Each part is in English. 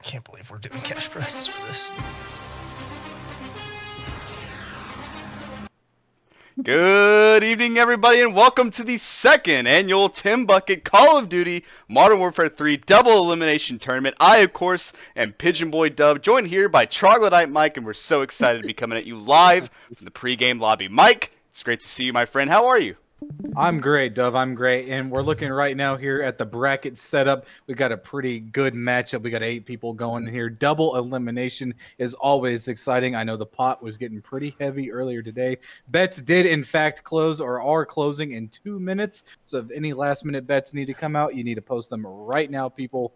can't believe we're doing cash prizes for this. Good evening, everybody, and welcome to the second annual Tim Bucket Call of Duty Modern Warfare 3 Double Elimination Tournament. I, of course, am Pigeon Boy Dub, joined here by Troglodyte Mike, and we're so excited to be coming at you live from the pregame lobby. Mike, it's great to see you, my friend. How are you? I'm great, Dove. I'm great. And we're looking right now here at the bracket setup. We got a pretty good matchup. We got 8 people going here. Double elimination is always exciting. I know the pot was getting pretty heavy earlier today. Bets did, in fact, close or are closing in 2 minutes. So if any last-minute bets need to come out, you need to post them right now, people.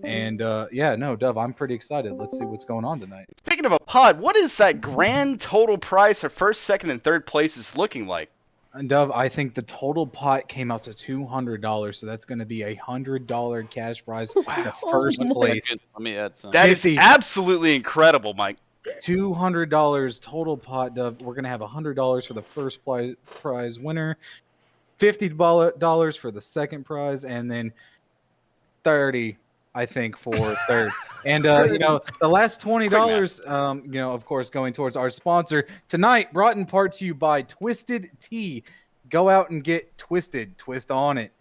And, Dove, I'm pretty excited. Let's see what's going on tonight. Speaking of a pod, what is that grand total price for first, second, and third places looking like? And Dove, I think the total pot came out to $200, so that's going to be a $100 cash prize in the first place. Let me add some. That is absolutely incredible, Mike. $200 total pot, Dove. We're going to have $100 for the first prize winner, $50 for the second prize, and then $30, I think, for third. And, the last $20, of course, going towards our sponsor tonight, brought in part to you by Twisted Tea. Go out and get Twisted. Twist on it.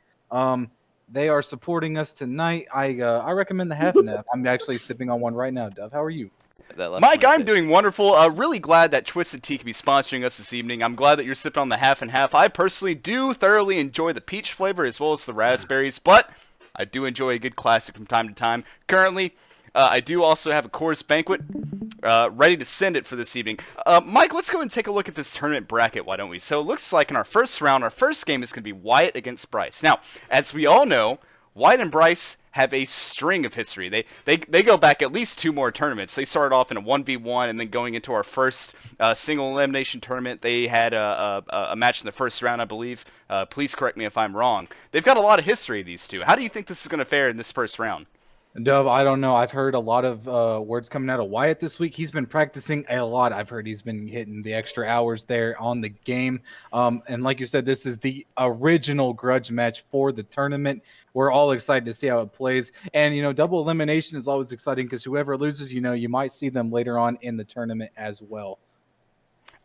They are supporting us tonight. I recommend the half and half. I'm actually sipping on one right now, Dove. How are you? Mike, I'm doing wonderful. Really glad that Twisted Tea can be sponsoring us this evening. I'm glad that you're sipping on the half and half. I personally do thoroughly enjoy the peach flavor as well as the raspberries, but I do enjoy a good classic from time to time. Currently, I do also have a Coors Banquet ready to send it for this evening. Mike, let's go and take a look at this tournament bracket, why don't we? So it looks like in our first round, our first game is going to be Wyatt against Bryce. Now, as we all know, Wyatt and Bryce have a string of history. They go back at least 2 more tournaments. They started off in a 1v1, and then going into our first single elimination tournament, they had a match in the first round, I believe. Please correct me if I'm wrong. They've got a lot of history, these two. How do you think this is going to fare in this first round? Dove, I don't know. I've heard a lot of words coming out of Wyatt this week. He's been practicing a lot. I've heard he's been hitting the extra hours there on the game. And like you said, this is the original grudge match for the tournament. We're all excited to see how it plays. And, double elimination is always exciting because whoever loses, you might see them later on in the tournament as well.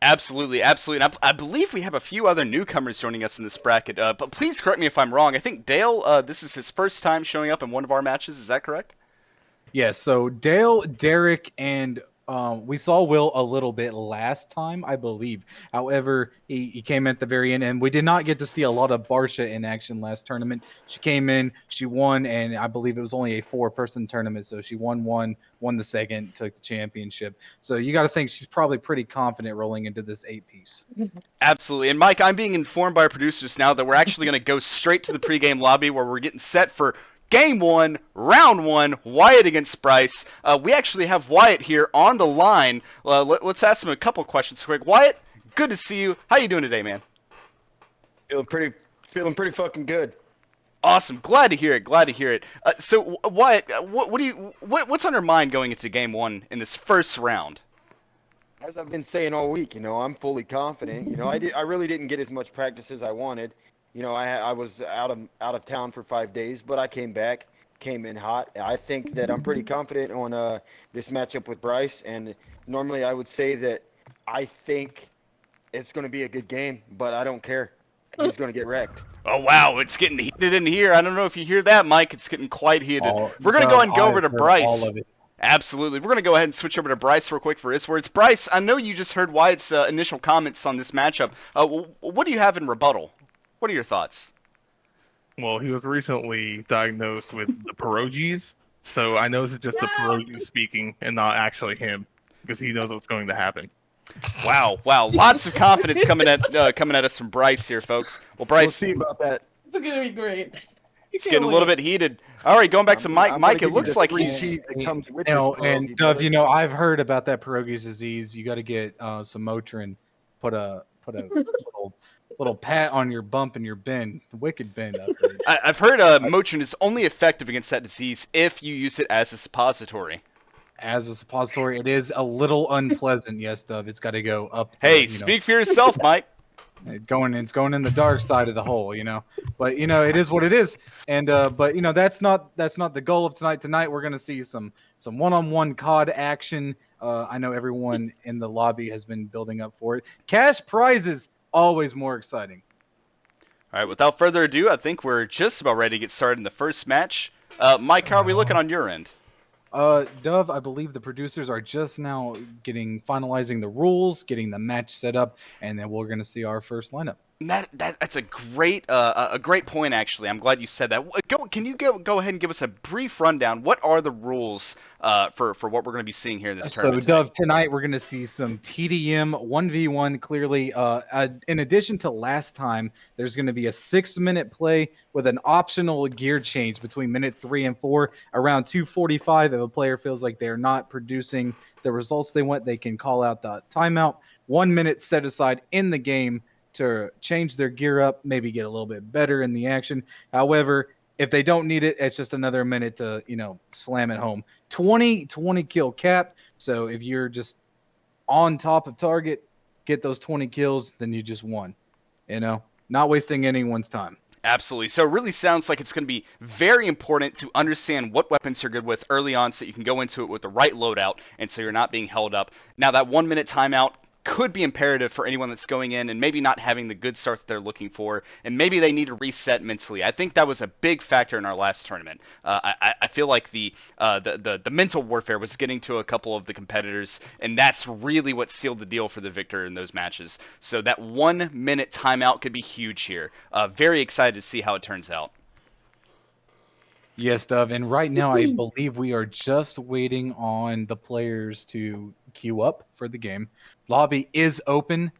Absolutely, absolutely. And I believe we have a few other newcomers joining us in this bracket. But please correct me if I'm wrong. I think Dale, this is his first time showing up in one of our matches. Is that correct? Yes, so Dale, Derek, and we saw Will a little bit last time, I believe. However, he came at the very end, and we did not get to see a lot of Barsha in action last tournament. She came in, she won, and I believe it was only a 4-person tournament, so she won the second, took the championship. So you got to think she's probably pretty confident rolling into this 8-piece. Absolutely. And Mike, I'm being informed by our producers now that we're actually going to go straight to the pregame lobby where we're getting set for Game 1, Round 1, Wyatt against Bryce. We actually have Wyatt here on the line. Let's ask him a couple questions quick. Wyatt, good to see you. How you doing today, man? Feeling pretty fucking good. Awesome. Glad to hear it. So Wyatt, what's on your mind going into Game 1 in this first round? As I've been saying all week, I'm fully confident. I really didn't get as much practice as I wanted. I was out of town for 5 days, but I came in hot. I think that I'm pretty confident on this matchup with Bryce, and normally I would say that I think it's going to be a good game, but I don't care. He's going to get wrecked. Oh, wow, it's getting heated in here. I don't know if you hear that, Mike. It's getting quite heated. We're going to go ahead and go over to Bryce. All of it. Absolutely. We're going to go ahead and switch over to Bryce real quick for his words. Bryce, I know you just heard Wyatt's initial comments on this matchup. What do you have in rebuttal? What are your thoughts? Well, he was recently diagnosed with the pierogies, so I know this is just the pierogies speaking and not actually him, because he knows what's going to happen. Wow. Lots of confidence coming at us from Bryce here, folks. Well, Bryce, We'll see about that. It's gonna be great. it's getting a little bit heated. All right, going back to Mike. Mike, it looks like he's... And Dove, I've heard about that pierogies disease. You got to get some Motrin, put a little pat on your bump in your bin, wicked bin up there. I've heard Motrin is only effective against that disease if you use it as a suppository. As a suppository, it is a little unpleasant, yes, Dove. It's got to go up. Hey, speak for yourself, Mike. It's going in the dark side of the hole, you know. But you know, it is what it is. And but you know, that's not the goal of tonight. Tonight we're gonna see some one-on-one COD action. I know everyone in the lobby has been building up for it. Cash prizes always more exciting. All right, without further ado, I think we're just about ready to get started in the first match. Mike, how are we looking on your end? Dove, I believe the producers are just now finalizing the rules, getting the match set up, and then we're gonna see our first lineup. That's a great point actually. I'm glad you said that. Can you go ahead and give us a brief rundown? What are the rules for what we're going to be seeing here in this tournament? So Dove, tonight we're going to see some TDM 1v1. Clearly, in addition to last time, there's going to be a 6-minute play with an optional gear change between minute 3 and 4. Around 2:45, if a player feels like they're not producing the results they want, they can call out the timeout. 1 minute set aside in the game to change their gear up, maybe get a little bit better in the action. However, if they don't need it, it's just another minute to, you know, slam it home. 20 kill cap. So if you're just on top of target, get those 20 kills, then you just won. You know, not wasting anyone's time. Absolutely. So it really sounds like it's going to be very important to understand what weapons you're good with early on so you can go into it with the right loadout and so you're not being held up. Now, that 1 minute timeout could be imperative for anyone that's going in and maybe not having the good start that they're looking for, and maybe they need to reset mentally. I think that was a big factor in our last tournament. I feel like the mental warfare was getting to a couple of the competitors, and that's really what sealed the deal for the victor in those matches. So that 1 minute timeout could be huge here. Very excited to see how it turns out. Yes, Dove. And right now, I believe we are just waiting on the players to queue up for the game. Lobby is open.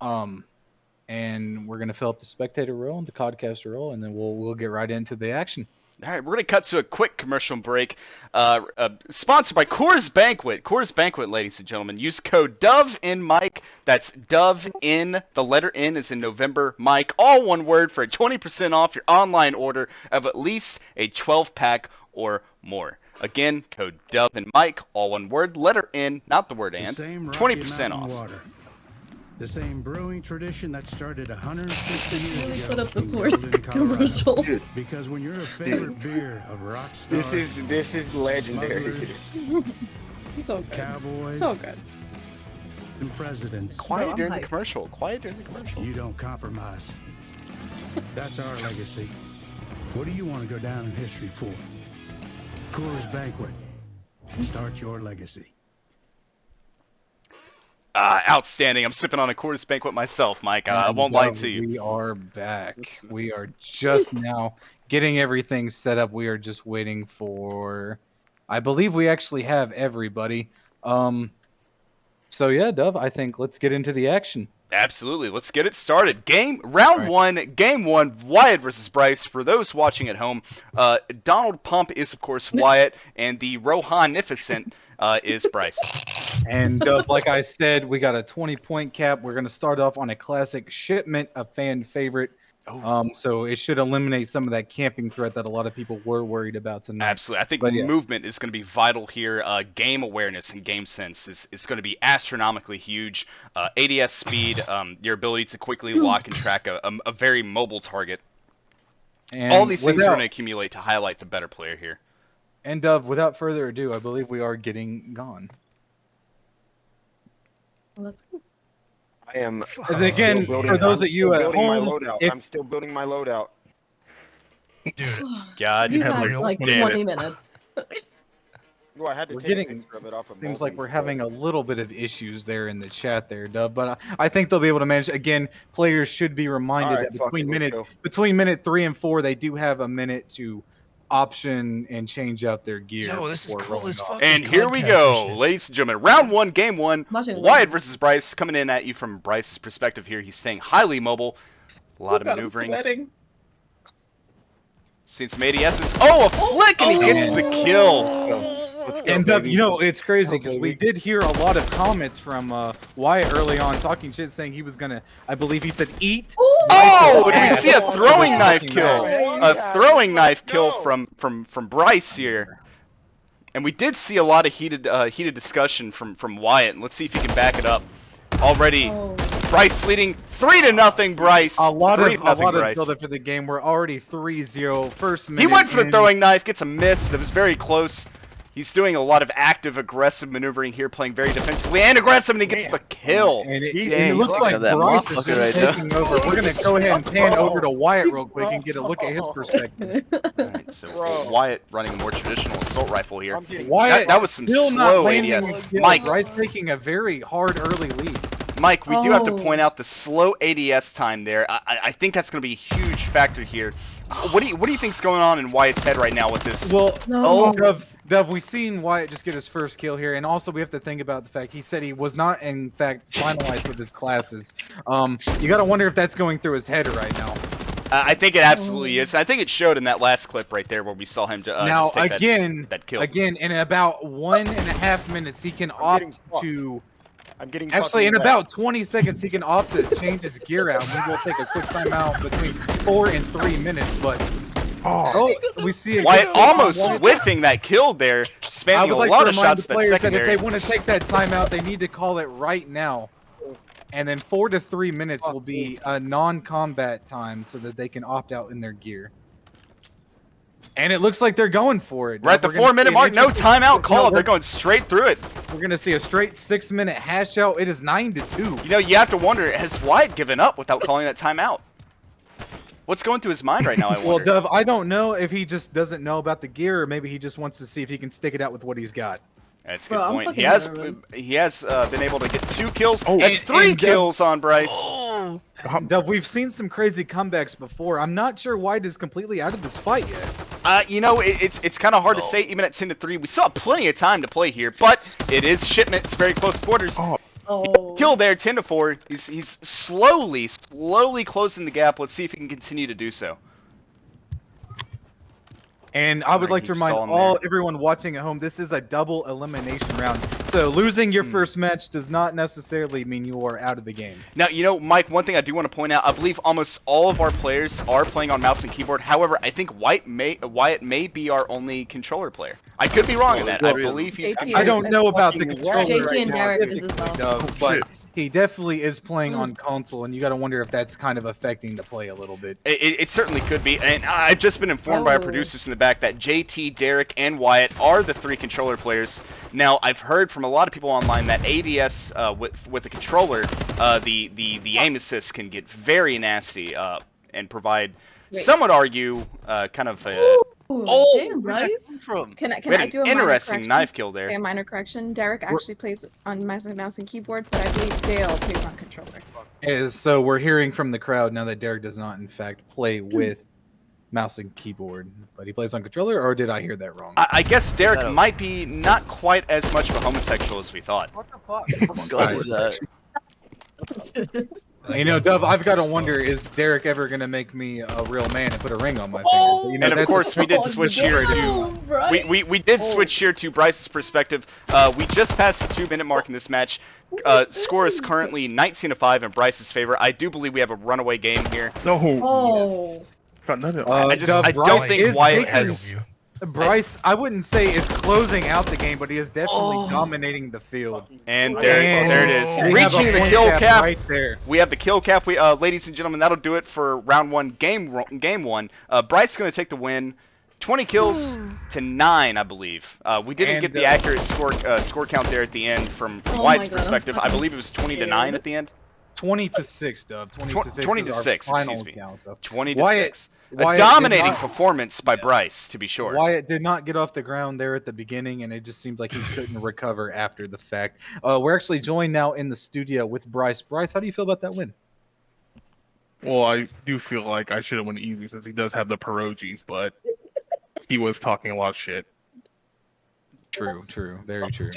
And we're gonna fill up the spectator role and the codcaster role, and then we'll get right into the action. All right, we're going to cut to a quick commercial break. Sponsored by Coors Banquet. Coors Banquet, ladies and gentlemen. Use code DOVEINMIC. That's DOVEIN. The letter N is in November. Mike, all one word, for 20% off your online order of at least a 12-pack or more. Again, code DOVEINMIC, all one word, letter N, not the word and. 20% off. Water. The same brewing tradition that started 150 years ago. Put up the in Coors Golden, Colorado. commercial. Because when you're a favorite beer of rock stars, This is legendary. smugglers, So good. cowboys, So good. and presidents, Quiet I'm during the hyped. commercial. Quiet during the commercial. you don't compromise. That's our legacy. What do you want to go down in history for? Coors Banquet. Start your legacy. Outstanding. I'm sipping on a Coors Banquet myself, Mike. I won't lie to you. We are back. We are just now getting everything set up. We are just waiting for. I believe we actually have everybody. So yeah, Dove. I think let's get into the action. Absolutely. Let's get it started. Round one, game one, Wyatt versus Bryce. For those watching at home, Donald Pump is, of course, Wyatt, and the Rohan-nificent is Bryce. And like I said, we got a 20-point cap. We're going to start off on a classic shipment, a fan favorite. So it should eliminate some of that camping threat that a lot of people were worried about tonight. Absolutely. I think But yeah. movement is going to be vital here. Game awareness and game sense is going to be astronomically huge. ADS speed, your ability to quickly lock and track a very mobile target. And All these things are without- going to accumulate to highlight the better player here. And Dove, without further ado, I believe we are getting gone. Let's go. I am. And again, still building- for those I'm of you still at building my home, loadout. if- I'm still building my loadout. Dude, God, You have had real- like damn 20 it. minutes. Well, I had to We're take getting- a picture of it off of Seems mobile, like we're but- having a little bit of issues there in the chat there, Dub. But I think they'll be able to manage. Again, players should be reminded All right, that fuck it, let's go. between minute 3 and 4, they do have a minute to option and change out their gear. Yo, this is before cool rolling as off. fuck. And This here we podcast go, shit. ladies and gentlemen. Round one, game one. Watching Wyatt Lynn. versus Bryce coming in at you from Bryce's perspective here. He's staying highly mobile. A lot of God, I'm maneuvering. sweating. Seen some ADSs. Oh, a flick, and he gets the kill. Let's go, And Dub, baby. you know, it's crazy Go, because baby. we did hear a lot of comments from Wyatt early on talking shit, saying he was gonna. I believe he said eat. Oh, did we Ass. see a throwing knife Fucking kill? mad. A throwing knife kill from Bryce here. And we did see a lot of heated discussion from Wyatt. Let's see if he can back it up. Already Oh, Bryce leading 3-0. Bryce. A lot 3-0 of Bryce. build-up for the game. We're already 3-0. First minute. He went for the in. throwing knife, gets a miss. That was very close. He's doing a lot of active, aggressive maneuvering here, playing very defensively and aggressive, and he gets the kill. And it Dang, looks look like at that Bryce is motherfucker just right there. taking over. We're gonna go ahead and pan over to Wyatt real quick and get a look at his perspective. Alright, so Bro. Wyatt running a more traditional assault rifle here. I'm getting Wyatt That was some still slow not landing ADS. a kill. Mike. Bryce taking a very hard early lead. Mike, we do have to Oh. point out the slow ADS time there. I think that's going to be a huge factor here. What do you think's going on in Wyatt's head right now with this? Well, No. Dove, we've seen Wyatt just get his first kill here, and also we have to think about the fact he said he was not, in fact, finalized with his classes. You got to wonder if that's going through his head right now. I think it absolutely is. I think it showed in that last clip right there where we saw him now just take that kill. again, in about 1.5 minutes, he can getting opt fucked. to. I'm getting Actually, in fucking about 20 seconds, he can opt to change his gear out. We will take a quick timeout between 4 and 3 minutes, but oh, we see a Wyatt good kill on almost Wyatt. whiffing that kill there, I spamming would a like lot to of remind shots the to that players that if secondary. they want to take that timeout, they need to call it right now. And then 4 to 3 minutes will be a non-combat time so that they can opt out in their gear. And it looks like they're going for it. We're at the We're gonna 4-minute see an mark. No interesting- timeout no, called. we're- They're going straight through it. We're going to see a straight 6-minute hash out. It is 9-2. You know, you have to wonder, has Wyatt given up without calling that timeout? What's going through his mind right now, I Well, wonder? Dove, I don't know if he just doesn't know about the gear, or maybe he just wants to see if he can stick it out with what he's got. That's a Bro, good I'm point. fucking nervous. He has been able to get 2 kills. Oh, That's and 3 Dove- kills on Bryce. Dove, we've seen some crazy comebacks before. I'm not sure White is completely out of this fight yet. You know, it's kind of hard to say even at 10-3. We still have plenty of time to play here, but it is Shipment. It's very close quarters. Oh. Kill there, 10-4. He's slowly closing the gap. Let's see if he can continue to do so. And I would like to Keep stalling remind everyone watching at home, this is a double elimination round. So losing your first match does not necessarily mean you are out of the game. Now, you know, Mike, one thing I do want to point out, I believe almost all of our players are playing on mouse and keyboard. However, I think Wyatt may be our only controller player. I could be wrong in that. I believe he's... JT I don't know about the controller JT right and now, Derek is as well. Dove, but he definitely is playing on console, and you got to wonder if that's kind of affecting the play a little bit. It certainly could be, and I've just been informed by our Oh. producers in the back that JT, Derek, and Wyatt are the 3 controller players. Now, I've heard from a lot of people online that ADS with the controller, the aim assist can get very nasty and provide, Wait. some would argue, kind of Oh, damn, Bryce. From Can we had I an do a minor interesting correction? knife kill Say there. a minor correction. Derek actually plays on mouse and keyboard, but I believe Dale plays on controller. So we're hearing from the crowd now that Derek does not, in fact, play with mouse and keyboard, but he plays on controller, or did I hear that wrong? I guess Derek No. might be not quite as much of a homosexual as we thought. What the fuck? God, is that? You know, Dove, I've got to wonder, is Derek ever going to make me a real man and put a ring on my finger? Oh! You know, And of that's a course, we did Oh, switch here to... damn, Bryce. We did switch here to Bryce's perspective. We just passed the 2-minute mark in this match. Score is currently 19-5 in Bryce's favor. I do believe we have a runaway game here. No. Oh. Got nothing. I Dove, don't Bryce think is Wyatt taking- has... Bryce, I wouldn't say is closing out the game, but he is definitely Oh. dominating the field. And there it is. We have a Reaching the point kill cap. right there. We have the kill cap. Ladies and gentlemen, that'll do it for round 1, game 1. Bryce is going to take the win. 20 kills to 9, I believe. We didn't And, get the accurate score count there at the end from Oh Wyatt's my God, I'm perspective. I fucking believe it was 20 to scared. 9 at the end. 20-6, Dove. 20-6 20 is to our 6, final excuse me. count. So 20 to Wyatt- 6. Wyatt A did dominating not- performance by Bryce, to be sure. Wyatt did not get off the ground there at the beginning, and it just seemed like he couldn't recover after the fact. We're actually joined now in the studio with Bryce. Bryce, how do you feel about that win? Well, I do feel like I should have went easy since he does have the pierogies, but he was talking a lot of shit. True, very true.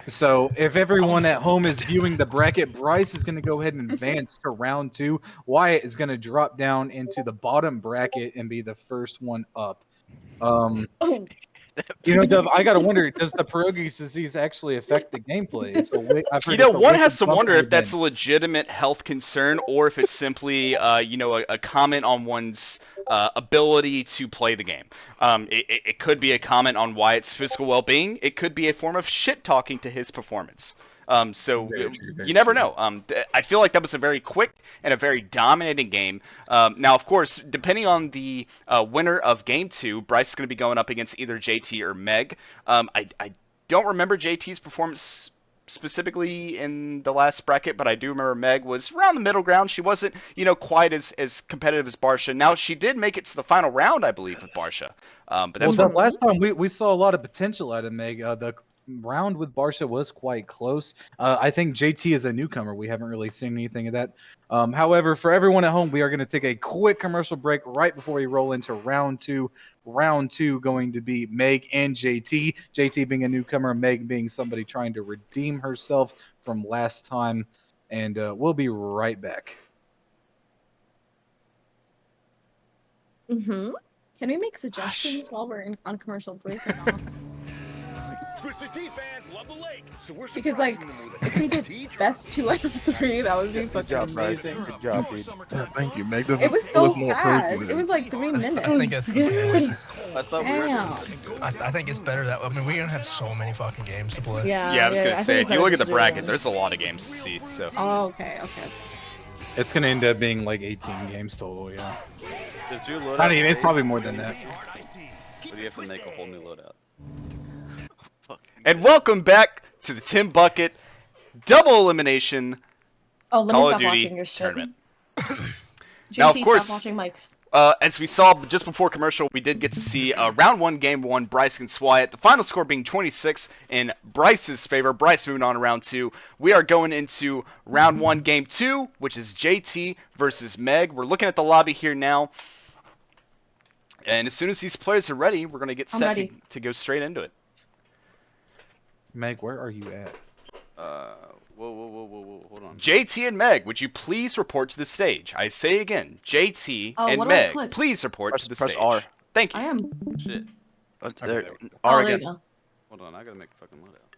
So if everyone at home is viewing the bracket, Bryce is going to go ahead and advance to round 2. Wyatt is going to drop down into the bottom bracket and be the first one up. Oh. You know, Dove, I got to wonder, does the pierogi disease actually affect the gameplay? I've heard You know, it's a one wicked has to wonder company if that's a event. legitimate health concern or if it's simply, a comment on one's ability to play the game. It could be a comment on Wyatt's physical well-being. It could be a form of shit-talking to his performance. So Very true, very you never true. know. I feel like that was a very quick and a very dominating game. Now, of course, depending on the winner of Game 2, Bryce is going to be going up against either JT or Meg. I don't remember JT's performance specifically in the last bracket, but I do remember Meg was around the middle ground. She wasn't, quite as competitive as Barsha. Now, she did make it to the final round, I believe, with Barsha. But that's Well, the last time we saw a lot of potential out of Meg. The round with Barsha was quite close. I think JT is a newcomer. We haven't really seen anything of that. However, for everyone at home, we are going to take a quick commercial break right before we roll into round two. Round two going to be Meg and JT. JT being a newcomer, Meg being somebody trying to redeem herself from last time. And we'll be right back. Mm-hmm. Can we make suggestions while we're on commercial break or not? Twisted Tea fans love the lake, so we're Because like, surprising them with a if we did tea truck. best 2 out of 3, that would be Good fucking job, Bryce. amazing. Good job, dude. Yeah, thank you, Meg. This It was is so more fast. crazy It was like 3 minutes. I think it's. I thought Damn. I think it's better that. I mean, we're gonna have so many fucking games to play. Yeah, I was gonna think say, it's if you better look at to the do it bracket, again. there's a lot of games to see. So Oh, okay. It's going to end up being like 18 games total, yeah. does your loadout? Not even, it's probably more than that. Or do you have to make a whole new loadout? And welcome back to the Timb Bucket double elimination Oh, let me Call of stop Duty watching your shit. tournament. JT, Now, of course, stop watching Mike's. As we saw just before commercial, we did get to see round 1, game 1, Bryce against Wyatt. The final score being 26 in Bryce's favor. Bryce moving on to round 2. We are going into round 1, game 2, which is JT versus Meg. We're looking at the lobby here now. And as soon as these players are ready, we're going to get set to go straight into it. Meg, where are you at? Whoa, hold on. JT and Meg, would you please report to the stage? I say again, JT Oh, and what do I Meg, click? please report to the Press stage. R. Thank you. I am. Shit. Okay, There, there we go. R Oh, there you again. go. Hold on, I gotta make a fucking loadout.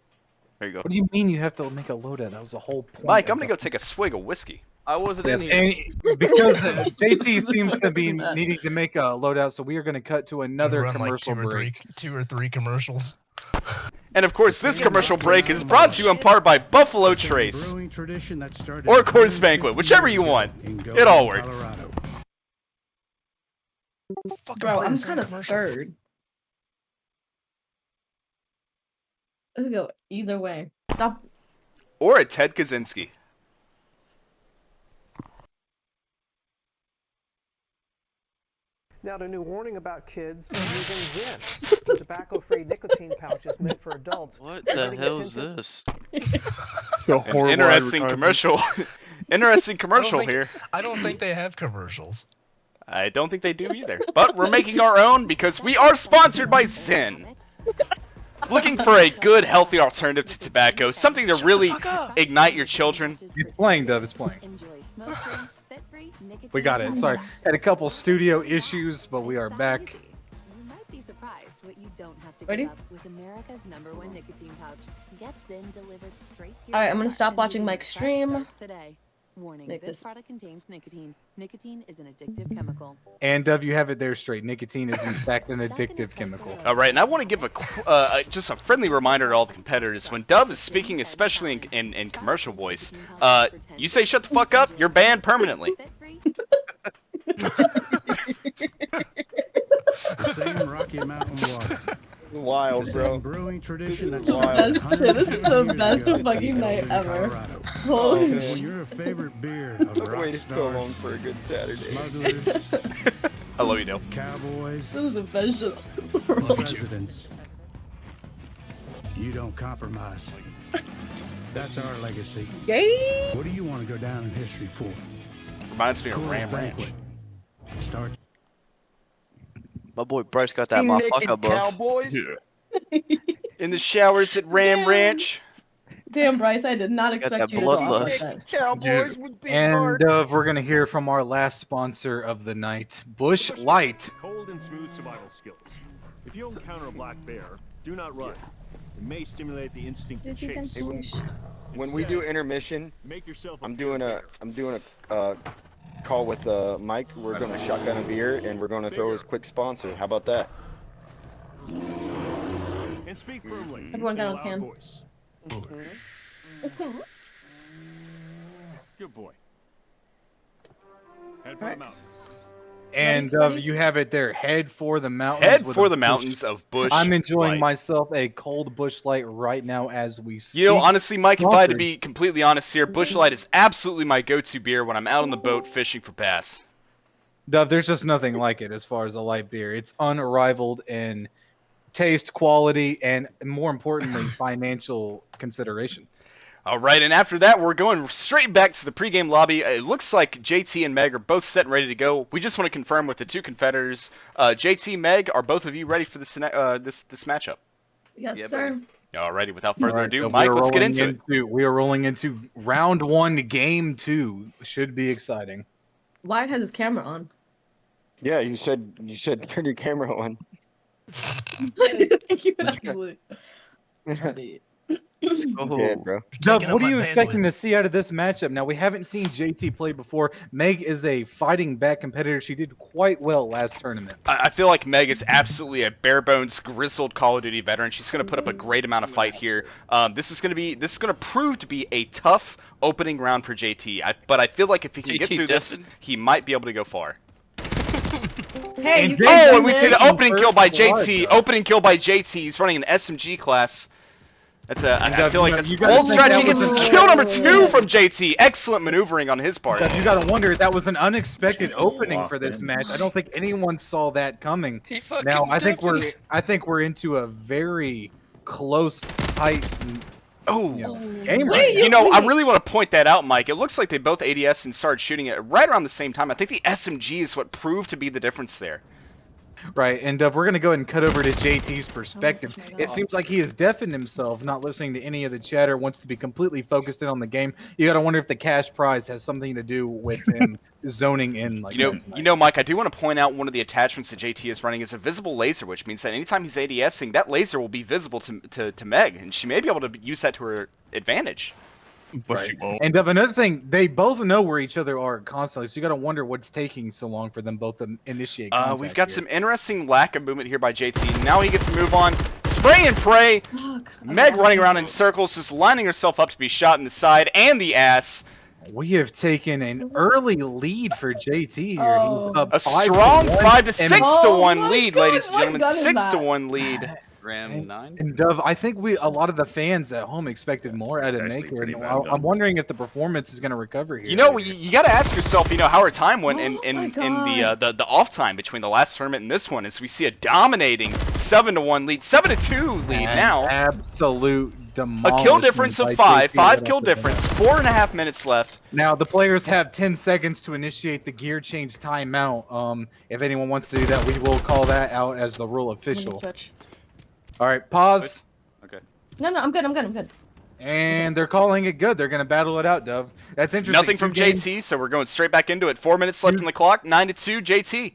There you go. What do you mean you have to make a loadout? That was the whole point. Mike, I'm of gonna go take a swig of whiskey. I wasn't Yes, in here. and because JT seems to be needing to make a loadout, so we are going to cut to another Run like commercial two or break. three commercials. And of course, this commercial break is brought to you in part by Buffalo Trace Brewing tradition that started or Coors Banquet, whichever you want. It all works. Colorado. Bro, I'm kind of stirred. Let's go either way. Stop. Or a Ted Kaczynski. Now, the new warning about kids using Zyn, the tobacco-free nicotine pouches meant for adults. What the hell is this? An interesting commercial. Interesting commercial here. I don't think they have commercials. I don't think they do either. But we're making our own because we are sponsored by Zyn. Looking for a good, healthy alternative to tobacco, something to really ignite your children. It's playing, Dove. It's playing. We got it. Sorry, had a couple studio issues, but we are back. You might be surprised what you don't have to Ready? give up with America's #1 nicotine pouch. Get Zyn delivered straight to your Alright, I'm gonna door stop and watching you Mike's can start stream. today. Warning, Make this this- product contains nicotine. Nicotine is an addictive chemical. And Dove, you have it there straight. Nicotine is in fact an addictive chemical. All right, and I want to give just a friendly reminder to all the competitors. When Dove is speaking, especially in commercial voice, you say "shut the fuck up," you're banned permanently. The same Rocky Mountain water. Wild, The bro. same brewing tradition that Wild. started Best shit. This is the 100 best years ago fucking in night ever. Colorado. Holy When shit. your favorite beer of rock Waited so stars, long for a good Saturday. smugglers, I love you, Dale. cowboys, This is the best shit. presidents. You don't compromise. That's our legacy. Yay! What do you want to go down in history for? Reminds me of Coors Ram Banquet. Ranch. Start. My boy Bryce got that Naked motherfucker buff. Cowboys. Yeah. In the showers at Ram Damn. Ranch. Damn, Bryce, I did not expect that you to go off bloodlust. like that. Cowboys with big And heart. we're gonna hear from our last sponsor of the night, Bush Light. Cold and smooth survival skills. If you encounter a black bear, do not run. It may stimulate the instinct to Is he done chase. finished? When we do intermission, Make yourself I'm doing a call with Mike. We're gonna shotgun a beer and we're gonna throw his quick sponsor. How about that? and speak firmly. Everyone got in a on loud cam. voice. Good boy. Head for the mountains. And Ready? you have it there. Head for the mountains. Head with for a the bush. mountains of Bush I'm enjoying Light. myself a cold Bush Light right now as we speak. You know, honestly, Mike, if I had to Conquered. be completely honest here, Bush Light is absolutely my go-to beer when I'm out on the boat fishing for bass. Dove, there's just nothing like it as far as a light beer. It's unrivaled in taste, quality, and more importantly, financial consideration. All right, and after that, we're going straight back to the pregame lobby. It looks like JT and Meg are both set and ready to go. We just want to confirm with the two competitors. JT, Meg, are both of you ready for this matchup? Yes, Yeah, sir. Alrighty, without further Alright, ado, so Mike, we are let's get rolling into it. We are rolling into round 1, game 2. Should be exciting. Wyatt has his camera on. Yeah, you said turn your camera on. I didn't think you actually. Let's You go. did, bro. Dove, Taking what up are you my expecting bandwidth. to see out of this matchup? Now, we haven't seen JT play before. Meg is a fighting back competitor. She did quite well last tournament. I feel like Meg is absolutely a bare bones, grizzled Call of Duty veteran. She's going to put up a great amount of fight here. This is going to prove to be a tough opening round for JT. But I feel like if he can get JT through this, deafened? he might be able to go far. Hey, And you JT can't Oh, do and we this. see the opening kill by First blood, JT. though. Opening kill by JT. He's running an SMG class. I feel like that's you gotta bold think that strategy. was It's an- kill number 2 from JT. Excellent maneuvering on his part. Dove, you got to wonder if that was an unexpected opening for this match. I don't think anyone saw that coming. He fucking Now, I think deafened. we're into a very close, tight, Oh, game Wait, right now. you know, I really want to point that out, Mike. It looks like they both ADS and started shooting it right around the same time. I think the SMG is what proved to be the difference there. Right, and we're going to go ahead and cut over to JT's perspective. check it It out. seems like he has deafened himself, not listening to any of the chatter, wants to be completely focused in on the game. You got to wonder if the cash prize has something to do with him zoning in like that tonight. You know, Mike, I do want to point out one of the attachments that JT is running is a visible laser, which means that anytime he's ADSing, that laser will be visible to Meg, and she may be able to use that to her advantage. But she won't. And another thing, they both know where each other are constantly, so you got to wonder what's taking so long for them both to initiate contact. We've got here. some interesting lack of movement here by JT. Now he gets to move on. Spray and pray. Fuck. Meg running around in circles, just lining herself up to be shot in the side and the ass. We have taken an early lead for JT here. Oh. He's up A 5 to strong 1, 5 to and- 6 to Oh 1 my lead, God, ladies and what gentlemen. gun is 6 to that? 1 lead. Ram 9. And Dove, I think a lot of the fans at home expected more out of It's Meg actually here. pretty And bad I'm gun. wondering if the performance is going to recover here. You know, later. you got to ask yourself, how her time went in Oh my the off time between the last tournament and this one, as we see a dominating 7 to 1 lead, 7 to 2 lead An now. absolute A demolishment kill difference by of 5, JT 5 right kill off the bat. difference, 4.5 minutes left. Now the players have 10 seconds to initiate the gear change timeout. If anyone wants to do that, we will call that out as the rule Let me official. switch. All right, pause. Okay. No, I'm good. And they're calling it good. They're going to battle it out, Dove. That's interesting. Nothing from Two games- JT, so we're going straight back into it. 4 minutes left on the clock, 9 to 2 JT.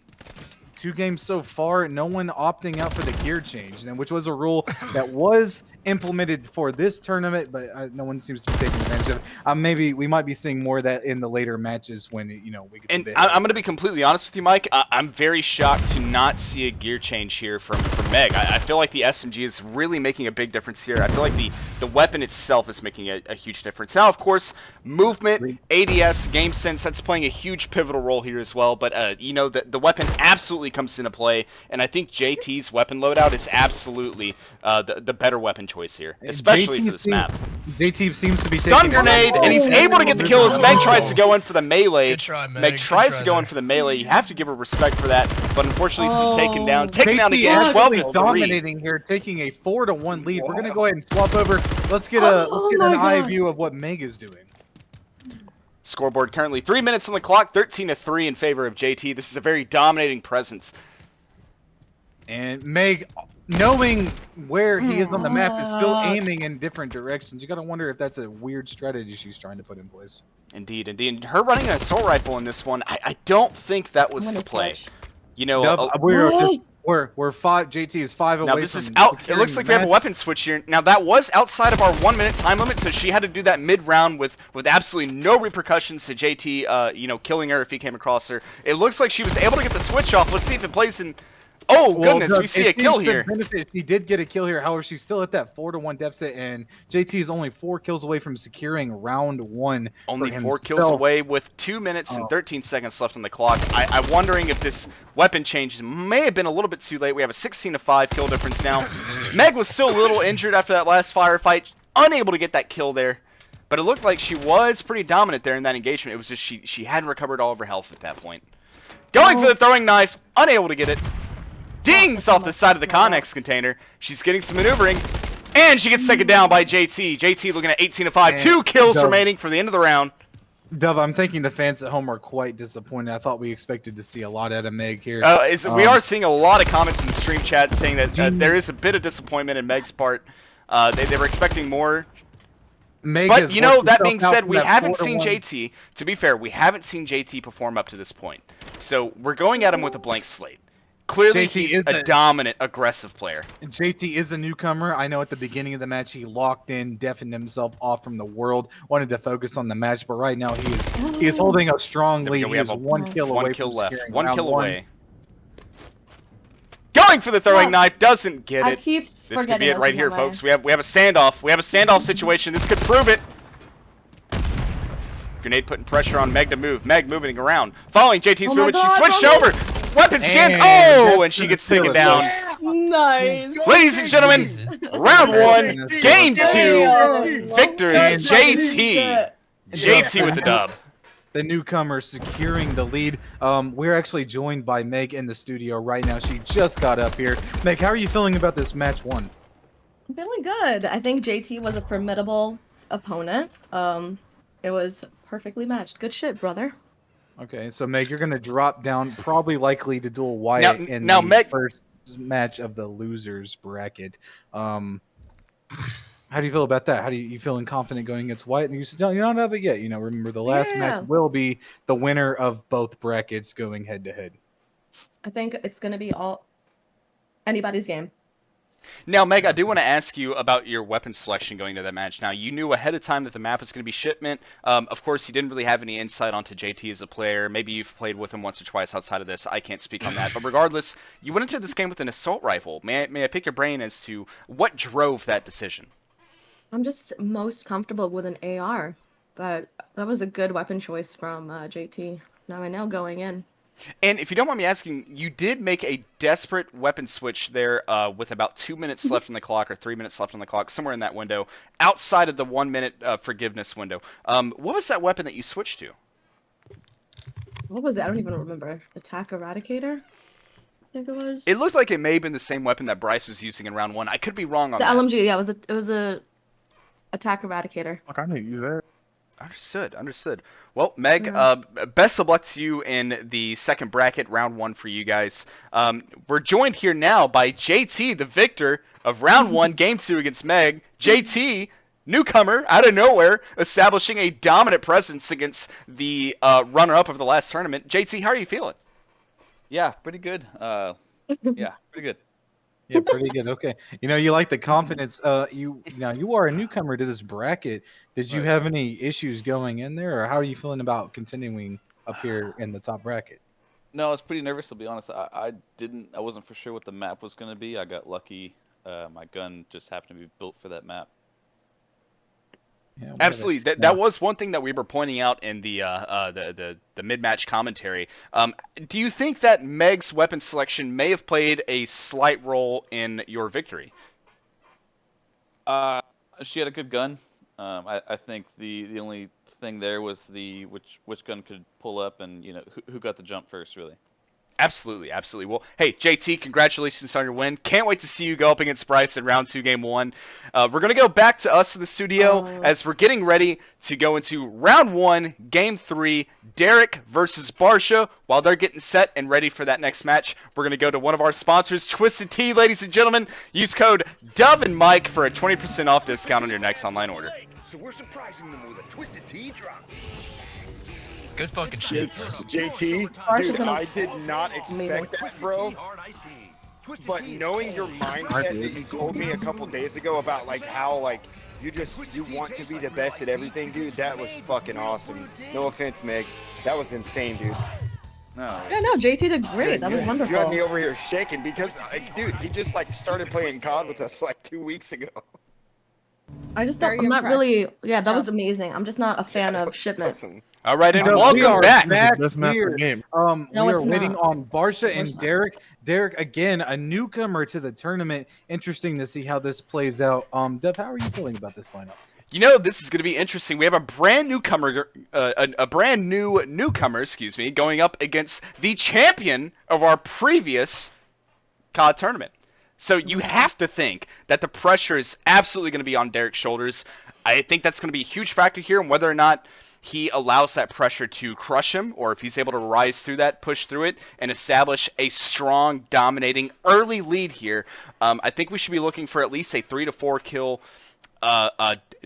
2 games so far, no one opting out for the gear change, and which was a rule that was implemented for this tournament, but no one seems to be taking advantage of it. Maybe we might be seeing more of that in the later matches when we get. And to I'm going to be completely honest with you, Mike. I'm very shocked to not see a gear change here from Meg. I feel like the SMG is really making a big difference here. I feel like the weapon itself is making a huge difference. Now, of course, movement, ADS, game sense, that's playing a huge pivotal role here as well. But, the weapon absolutely comes into play. And I think JT's weapon loadout is absolutely the better weapon choice here, especially for this map. JT seems to be Stun taking grenade, and he's able to get the kill as Meg tries to go in for the melee. Good try, Meg. Meg Good tries try to go in there. for the melee. You have to give her respect for that, but unfortunately she's taken down. Oh. Taken down JT again, 12 actually to 3. dominating here, taking a 4 to 1 lead. We're gonna go ahead and swap over. Let's get Oh an my eye God. view of what Meg is doing. Scoreboard currently 3 minutes on the clock, 13 to 3 in favor of JT. This is a very dominating presence. And Meg, knowing where he is on the map, is still Fuck. aiming in different directions. You gotta wonder if that's a weird strategy she's trying to put in place. Indeed, indeed. And her running an assault rifle in this one, I don't think that was I'm the gonna play. switch. Dub, we're 5. JT is 5 Now away this from is out. It securing looks the like we have a match. weapon switch here. Now that was outside of our 1 minute time limit, so she had to do that mid round with absolutely no repercussions to JT, killing her if he came across her. It looks like she was able to get the switch off. Let's see if it plays in. Oh Well, goodness, Doug, we see it a kill seems to here. benefit- She did get a kill here. However, she's still at that 4-1 deficit, and JT is only 4 kills away from securing round 1. Only for 4 kills himself. away with 2 minutes and Oh. 13 seconds left on the clock. I'm wondering if this weapon change may have been a little bit too late. We have a 16-5 kill difference now. Meg was still a little injured after that last firefight, unable to get that kill there. But it looked like she was pretty dominant there in that engagement. It was just she hadn't recovered all of her health at that point. Going for the throwing knife, unable to get it. Dings off the side of the Connex container. She's getting some maneuvering. And she gets taken down by JT. JT looking at 18-5. And 2 kills Dove. remaining for the end of the round. Dove, I'm thinking the fans at home are quite disappointed. I thought we expected to see a lot out of Meg here. We are seeing a lot of comments in the stream chat saying that there is a bit of disappointment in Meg's part. They were expecting more. Meg But, has you know, worked that herself being out said, from we that haven't seen 4-1. JT. To be fair, we haven't seen JT perform up to this point. So we're going at him with a blank slate. Clearly, JT he's is a dominant, aggressive player. JT is a newcomer. I know at the beginning of the match he locked in, deafened himself off from the world, wanted to focus on the match, but right now he is holding a strong There we lead. go. He We is have one kill one away kill from left. securing One round kill 1. away. Going for the throwing knife, doesn't get I it. keep This could be forgetting it this right is here, my- folks. We have a standoff. We have a standoff situation. This could prove it. Grenade putting pressure on Meg to move. Meg moving around. Following JT's Oh my movement, she God, switched Roman. over. Weapons again. And Oh, that's and she gonna gets seal taken it, down. Nice. Ladies and gentlemen, round 1, game 2. Damn. Victor And is JT. JT with the dub. The newcomer securing the lead. We're actually joined by Meg in the studio right now. She just got up here. Meg, how are you feeling about this match 1? I'm feeling good. I think JT was a formidable opponent. It was perfectly matched. Good shit, brother. Okay, so Meg, you're gonna drop down, probably likely to duel Wyatt in now, the Meg- first match of the losers bracket. How do you feel about that? How do you feeling confident going against Wyatt? And you're not of it yet. You know, remember the last Yeah. match will be the winner of both brackets going head to head. I think it's gonna be all anybody's game. Now, Meg, I do want to ask you about your weapon selection going into that match. Now, you knew ahead of time that the map was going to be shipment. Of course, you didn't really have any insight onto JT as a player. Maybe you've played with him once or twice outside of this. I can't speak on that. But regardless, you went into this game with an assault rifle. May I pick your brain as to what drove that decision? I'm just most comfortable with an AR, but that was a good weapon choice from JT. Now I know going in. And if you don't mind me asking, you did make a desperate weapon switch there with about 2 minutes left on the clock or 3 minutes left on the clock, somewhere in that window, outside of the 1 minute forgiveness window. What was that weapon that you switched to? What was it? I don't even remember. Attack Eradicator? I think it was. It looked like it may have been the same weapon that Bryce was using in round 1. I could be wrong on The that. LMG, yeah, it was a Attack Eradicator. Fuck, I didn't use that. Understood. Well, Meg, Yeah. best of luck to you in the second bracket, round 1 for you guys. We're joined here now by JT, the victor of round 1, game 2 against Meg. JT, newcomer, out of nowhere, establishing a dominant presence against the runner-up of the last tournament. JT, how are you feeling? Yeah, pretty good. Yeah, pretty good. Yeah, pretty good. Okay, you know, you like the confidence. You are a newcomer to this bracket. Did you Right. have any issues going in there, or how are you feeling about continuing up here in the top bracket? No, I was pretty nervous to be honest. I wasn't for sure what the map was going to be. I got lucky. My gun just happened to be built for that map. Yeah, Absolutely. That was one thing that we were pointing out in the mid-match commentary. Do you think that Meg's weapon selection may have played a slight role in your victory? She had a good gun. I think the only thing there was which gun could pull up and who got the jump first really. Absolutely. Well, hey, JT, congratulations on your win. Can't wait to see you go up against Bryce in round 2, game 1. We're going to go back to us in the studio as we're getting ready to go into round 1, game 3, Derek versus Barsha. While they're getting set and ready for that next match, we're going to go to one of our sponsors, Twisted Tea, ladies and gentlemen. Use code Dove and Mike for a 20% off discount on your next online order. So we're surprising them with a Twisted Tea drop. Good fucking shit. JT, dude, I did not expect that, bro. But knowing your mindset that you told me a couple days ago about like how like you want to be the best at everything, dude, that was fucking awesome. No offense, Meg. That was insane, dude. No. Yeah, no, JT did great. That was You wonderful. had me over here shaking because, dude, he just like started playing COD with us like 2 weeks ago. I just don't. Very I'm not really. impressed. Yeah, that Yeah. was amazing. I'm just not a fan of Shipment. Awesome. All right, and we welcome are back. back Best map in here. the game. No, We are it's waiting not. on Barsha and course not. Derek. Derek, again, a newcomer to the tournament. Interesting to see how this plays out. Dev, how are you feeling about this lineup? You know, this is going to be interesting. We have a brand newcomer, a brand new newcomer, excuse me, going up against the champion of our previous COD tournament. So you have to think that the pressure is absolutely going to be on Derek's shoulders. I think that's going to be a huge factor here, and whether or not he allows that pressure to crush him, or if he's able to rise through that, push through it, and establish a strong, dominating early lead here. I think we should be looking for at least a 3 to 4 kill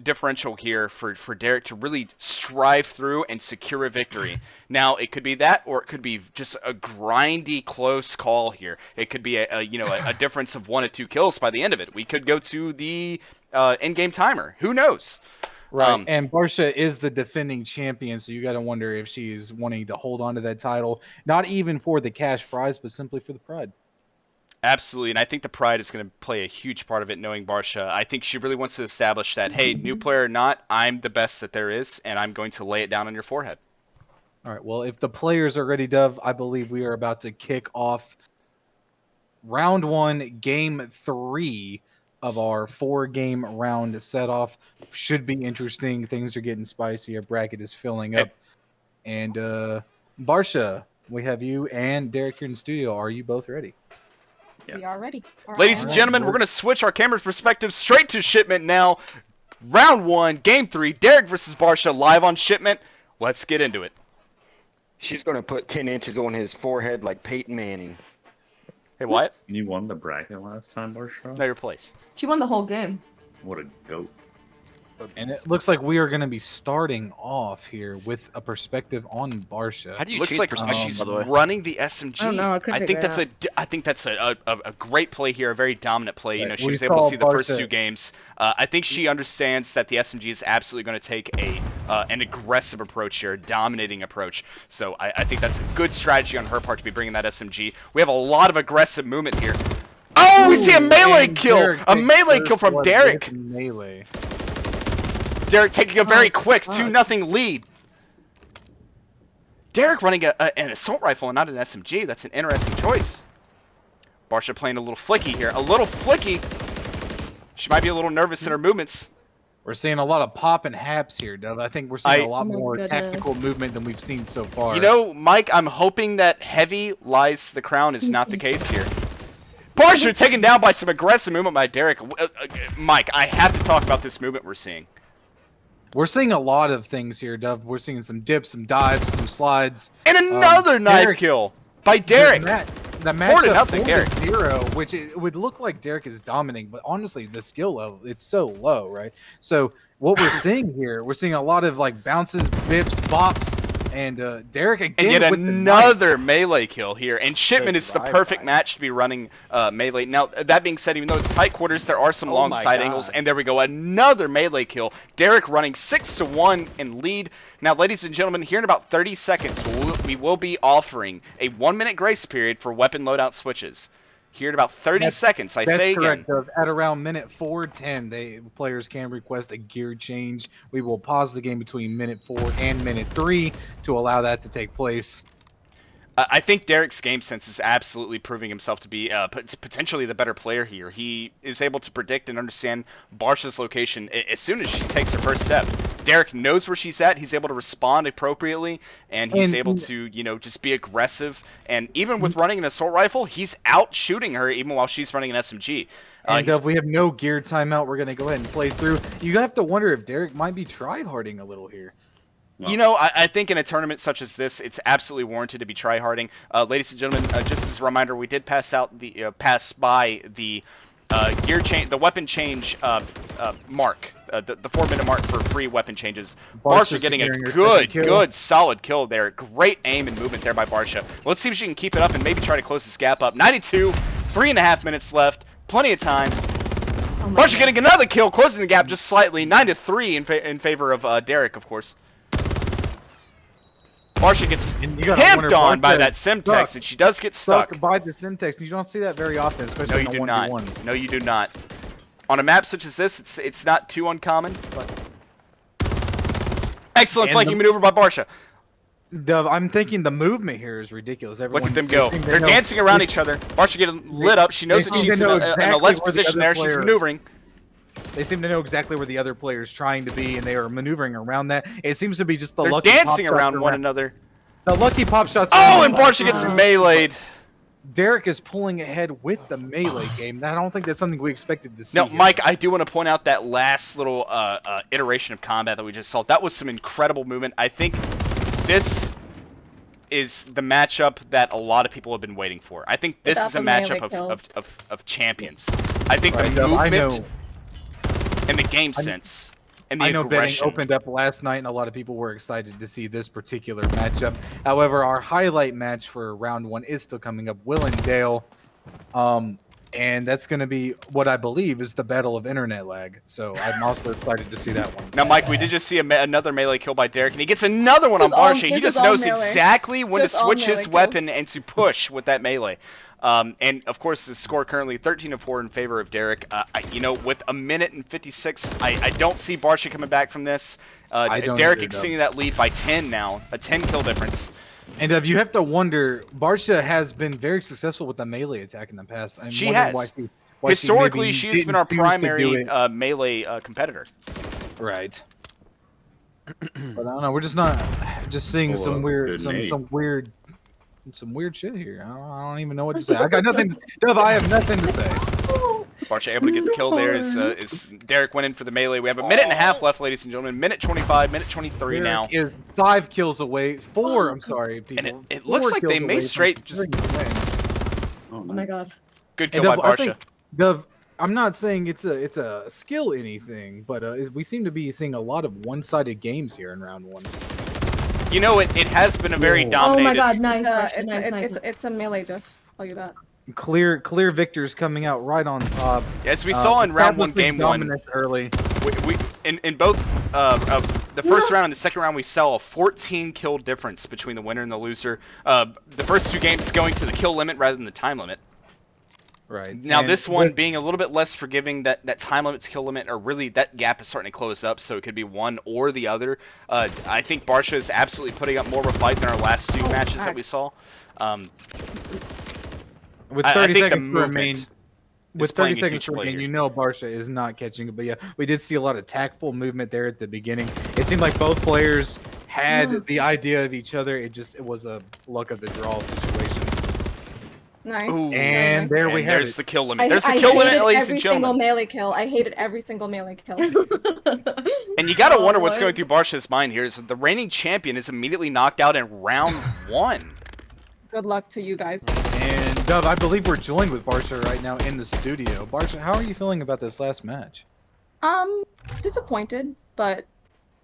differential here for Derek to really strive through and secure a victory. Now, it could be that, or it could be just a grindy, close call here. It could be a difference of 1 to 2 kills by the end of it. We could go to the in-game timer. Who knows? Right, and Barsha is the defending champion, so you got to wonder if she's wanting to hold on to that title, not even for the cash prize, but simply for the pride. Absolutely, and I think the pride is going to play a huge part of it, knowing Barsha. I think she really wants to establish that, hey, new player or not, I'm the best that there is, and I'm going to lay it down on your forehead. All right, well, if the players are ready, Dove, I believe we are about to kick off round 1, game 3 of our 4-game round set-off. Should be interesting. Things are getting spicy. Our bracket is filling up. And Barsha, we have you and Derek here in the studio. Are you both ready? We are ready. Ladies and gentlemen, we're going to switch our camera perspective straight to Shipment now. Round 1, Game 3, Derek versus Barsha, live on Shipment. Let's get into it. She's going to put 10 inches on his forehead like Peyton Manning. Hey, what? You won the bracket last time, Barsha? No, your place. She won the whole game. What a goat. And it looks like we are going to be starting off here with a perspective on Barsha. How do you Looks choose like perspectives, she's by the way? running the SMG. I don't know, I couldn't figure I think that's a great play here, a very dominant play. You Right, know, she we was able to saw see the first Barsha- 2 games. I think she understands that the SMG is absolutely going to take an aggressive approach here, a dominating approach. So I think that's a good strategy on her part to be bringing that SMG. We have a lot of aggressive movement here. Oh, we see a melee and kill! Derek A takes melee first kill from blood Derek. with Melee. Derek taking a very quick fuck. 2-0 lead. Derek running an assault rifle and not an SMG. That's an interesting choice. Barsha playing a little flicky here. A little flicky. She might be a little nervous in her movements. We're seeing a lot of pop and haps here, Dove. I think we're seeing a lot Oh my more goodness. tactical movement than we've seen so far. You know, Mike, I'm hoping that heavy lies to the crown is not the case here. Barsha taken down by some aggressive movement by Derek. Mike, I have to talk about this movement we're seeing. We're seeing a lot of things here, Dove. We're seeing some dips, some dives, some slides. And another knife Derek- kill by Derek. The 4 to matchup nothing, 4 to Derek. 0, which it would look like Derek is dominating, but honestly, the skill level, it's so low, right? So what we're seeing here, we're seeing a lot of like bounces, bips, bops, and Derek again And yet with the knife. another melee kill here. And Shipment is the Bye-bye. perfect match to be running melee. Now, that being said, even though it's tight quarters, there are some Oh long my side God. angles. And there we go, another melee kill. Derek running 6-1 in lead. Now, ladies and gentlemen, here in about 30 seconds, we will be offering a 1-minute grace period for weapon loadout switches. Here in about 30 seconds, I That's say correct, again. Dove. At around minute 4:10, players can request a gear change. We will pause the game between minute 4 and minute 3 to allow that to take place. I think Derek's game sense is absolutely proving himself to be potentially the better player here. He is able to predict and understand Barsha's location as soon as she takes her first step. Derek knows where she's at. He's able to respond appropriately, and he's able to, just be aggressive. And even with running an assault rifle, he's out shooting her even while she's running an SMG. And we have no gear timeout. We're going to go ahead and play through. You have to wonder if Derek might be try-harding a little here. You know, I think in a tournament such as this, it's absolutely warranted to be try-harding. Ladies and gentlemen, just as a reminder, we did pass by the gear change, the weapon change mark, the 4-minute mark for free weapon changes. Barsha getting a good, solid kill there. Great aim and movement there by Barsha. Let's see if she can keep it up and maybe try to close this gap up. 92, 3.5 minutes left, plenty of time. Barsha getting another kill, closing the gap just slightly. 9-3 in favor of Derek, of course. Barsha gets And you gotta wonder, pimped on by Barsha that Simtex, and she does get stuck. by the Simtex. You don't see that very often, No, especially you do in a not. 1v1. No, you do not. On a map such as this, it's not too uncommon. But excellent And flanking maneuver by Barsha. I'm thinking the movement here is ridiculous. Look at them they go. seem to They're know- dancing around each other. Barsha getting lit up. She knows they that seem she's to in know a less exactly where the position other there. She's player- maneuvering. They seem to know exactly where the other player's trying to be, and they are maneuvering around that. It seems to be just the They're lucky dancing pop around shots one another. The lucky pop shots. Oh, and Barsha gets meleeed. Derek is pulling ahead with the melee game. I don't think that's something we expected to see. No, here. Mike, I do want to point out that last little iteration of combat that we just saw. That was some incredible movement. I think this is the matchup that a lot of people have been waiting for. I think this Without is a the melee matchup kills. of champions. I think Right, the I know. movement and the game sense and the I know betting aggression. opened up last night, and a lot of people were excited to see this particular matchup. However, our highlight match for round one is still coming up, Will and Dale. And that's going to be what I believe is the battle of internet lag. So I'm also excited to see that one. Now, Mike, we did just see another melee kill by Derek, and he gets another one on This is all- Barsha. He this just is all knows melee. exactly when Just to all switch melee his kills. weapon and to push with that melee. And of course, the score currently 13-4 in favor of Derek. With a minute and 56, I don't see Barsha coming back from this. I don't Derek either, exceeding that lead by 10 now, a 10 kill difference. And you have to wonder, Barsha has been very successful with the melee attack in the past. I'm She wondering has. why she Historically, maybe she's been didn't our choose to do primary it. melee competitor. Right. But I don't know. We're just not just seeing Oh, some that's a weird, good some name. weird shit here. I don't even know what to say. I got nothing. Dove, I have nothing to say. Barsha able to get the kill there. Is Derek went in for the melee. We have a minute and a half left, ladies and gentlemen. Minute 25, minute 23 now. Derek is 5 kills away. 4. I'm sorry, people. And it looks 4 like kills they may away from straight just. securing the win. Oh my god. Good And kill by Dove, I Barsha. think, Dove, I'm not saying it's a skill anything, but we seem to be seeing a lot of one-sided games here in round one. You know, it has been a very Whoa. dominated. Oh my god, nice, It's a melee diff. I'll tell you that. Clear victors coming out right on top. As we saw in round one, establishing game one, dominance early. we in both of the first round and the second round, we saw a 14 kill difference between the winner and the loser. The first 2 games going to the kill limit rather than the time limit. Right. Now And this one being a little bit less forgiving, that time limit to kill limit, or really that gap is starting to close up, so it could be one or the other. I think Barsha is absolutely putting up more of a fight than our last 2 matches that we saw. With I 30 think the seconds to movement remain, is with playing 30 a seconds huge to play remain, here. you know Barsha is not catching it. But yeah, we did see a lot of tactful movement there at the beginning. It seemed like both players had the idea of each other. It was a luck of the draw situation. Nice. Ooh. And there we And have there's it. the kill limit. There's the kill limit, ladies and gentlemen. Every single melee kill. I hated every single melee kill. And you gotta wonder what's what? going through Barsha's mind here is that the reigning champion is immediately knocked out in round 1. Good luck to you guys. And Dove, I believe we're joined with Barsha right now in the studio. Barsha, how are you feeling about this last match? Disappointed, but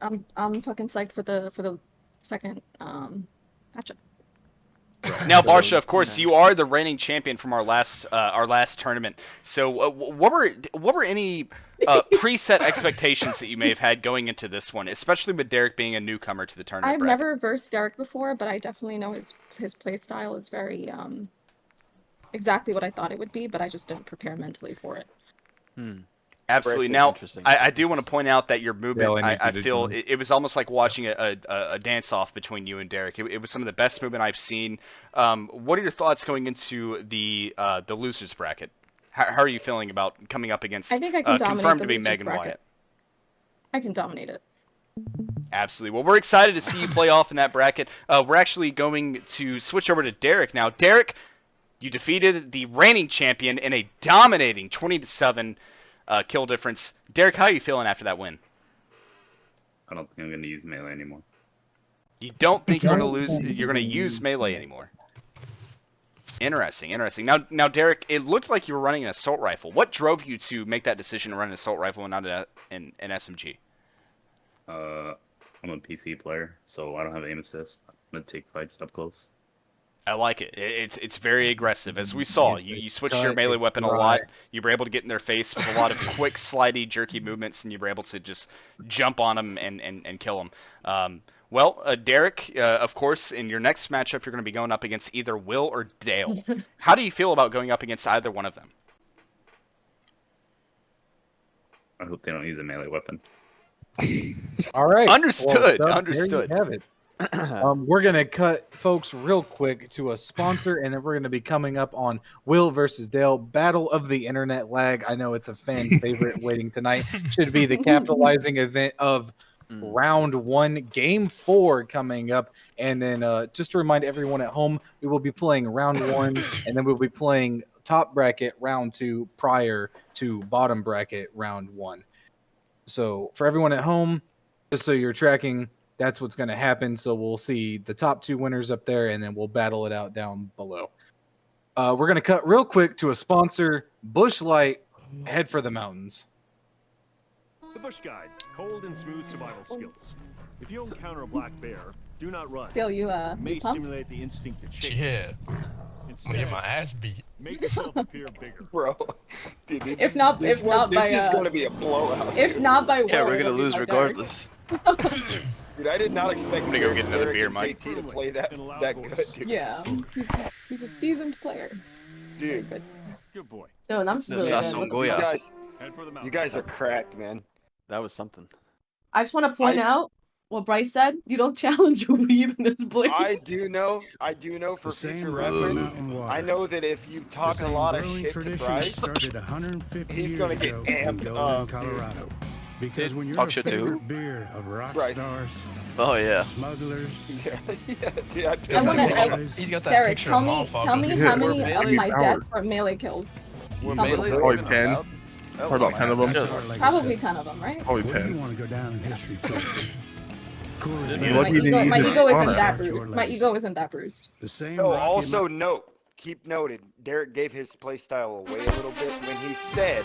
I'm fucking psyched for the second matchup. Now, Barsha, of course, you are the reigning champion from our last tournament. So, what were any preset expectations that you may have had going into this one, especially with Derek being a newcomer to the tournament? I've bracket? never versed Derek before, but I definitely know his play style is very exactly what I thought it would be, but I just didn't prepare mentally for it. Absolutely. Brexit's Now, interesting. I do want to point out that your movement, Yeah, I feel, it was almost like watching a dance-off between you and Derek. It was some of the best movement I've seen. What are your thoughts going into the losers bracket? How are you feeling about coming up against I think I can dominate confirmed the to be losers Megan bracket. Wyatt? I can dominate it. Absolutely. Well, we're excited to see you play off in that bracket. We're actually going to switch over to Derek now. Derek, you defeated the reigning champion in a dominating 20-7 kill difference. Derek, how are you feeling after that win? I don't think I'm going to use melee anymore. You don't think you're going to use melee anymore? Interesting. Now, Derek, it looked like you were running an assault rifle. What drove you to make that decision to run an assault rifle and not an SMG? I'm a PC player, so I don't have aim assist. I'm going to take fights up close. I like it. It's very aggressive. As we saw, you switched your melee weapon a dry. lot. You were able to get in their face with a lot of quick, slidey, jerky movements, and you were able to just jump on them and kill them. Well, Derek, of course, in your next matchup, you're going to be going up against either Will or Dale. How do you feel about going up against either one of them? I hope they don't use a melee weapon. All right. Understood. Well, Doug, Understood. There you have it. We're gonna cut folks real quick to a sponsor, and then we're gonna be coming up on Will versus Dale, Battle of the Internet Lag. I know it's a fan favorite waiting tonight. Should be the capitalizing event of round 1, game 4 coming up. And then just to remind everyone at home, we will be playing round 1, and then we'll be playing top bracket round 2 prior to bottom bracket round 1. So for everyone at home, just so you're tracking, that's what's going to happen. So we'll see the top 2 winners up there, and then we'll battle it out down below. We're going to cut real quick to a sponsor, Bush Light. Head for the mountains. The Bush Guide, cold and smooth survival skills. If you encounter a black bear, do not run. Feel you, It may you pumped? stimulate the instinct to chase. Yeah. Instead, I'm gonna get my ass beat. make yourself appear bigger. Bro, dude, If not by this is going to be a blowout. if not by Yeah, Will, we're it'll gonna be lose by Derek. regardless. Dude, I did not expect I'm gonna go get another beer, Derek and JT to play that good, dude. Yeah, he's a seasoned player. Dude, Good boy. No, and I'm The really Sasson good. you Goya. guys, Head for the you mountain. guys are cracked, man. That was something. I just want to point out what Bryce said. You don't challenge a weeb in this blade. I do know for The same future Rocky reference, Mountain water. I know that if you The talk a same lot of brewing shit to tradition Bryce, started 150 he's years gonna get ago amped in up, Golden, dude. Colorado. Because when you're Talk a shit to who? favorite beer of rock Bryce. stars, Oh yeah. smugglers, yeah, dude, I I tell wanna- you, I- He's got that Derek, picture tell of me Motherfucker. how Yeah, many we're of melee my powered. deaths were melee kills? Were Tell me. melee Probably even 10. allowed? Probably about 10 of them. that's our legacy. Probably 10 of them, right? Probably What do you 10. want to go down in history for? Coors You're Banquet. lucky you didn't My use ego it. isn't Honor. that Start your bruised. My legacy. ego isn't that bruised. The same No, Rocky also Mountain- note, keep noted, Derek gave his playstyle away a little bit when he said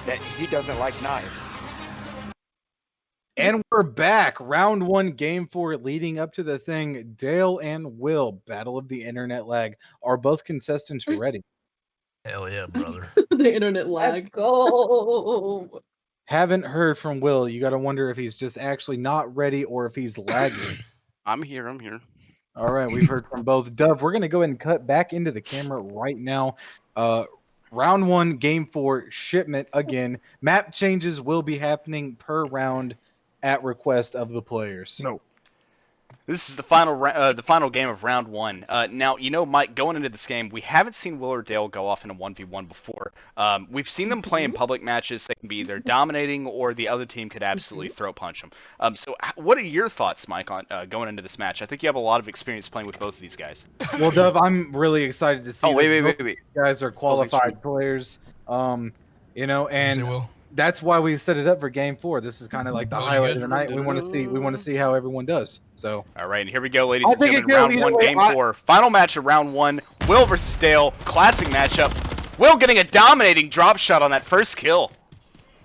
that he doesn't like knives. And we're back. Round 1, game 4, leading up to the thing. Dale and Will, Battle of the Internet Lag. Are both contestants ready? Hell yeah, brother. The internet lag. Let's go. Haven't heard from Will. You got to wonder if he's just actually not ready or if he's lagging. I'm here. I'm here. All right, we've heard from both. Dove, we're going to go ahead and cut back into the camera right now. Round 1, game 4, shipment again. Map changes will be happening per round at request of the players. No. This is the final game of round 1. Now, you know, Mike, going into this game, we haven't seen Will or Dale go off in a 1v1 before. We've seen them play in public matches. They can be either dominating or the other team could absolutely throat punch them. So what are your thoughts, Mike, on going into this match? I think you have a lot of experience playing with both of these guys. Well, Dove, I'm really excited to see Oh, wait, this. wait, Both wait. these guys are qualified players. You know, Say, and Will. that's why we set it up for game 4. This is kind of like the Oh, you highlight good? of the night. We want to see how everyone does. So All right, and here we go, ladies I and think it gentlemen. could Round either 1, way. game 4. Final match of round 1. Will versus Dale. Classic matchup. Will getting a dominating drop shot on that first kill.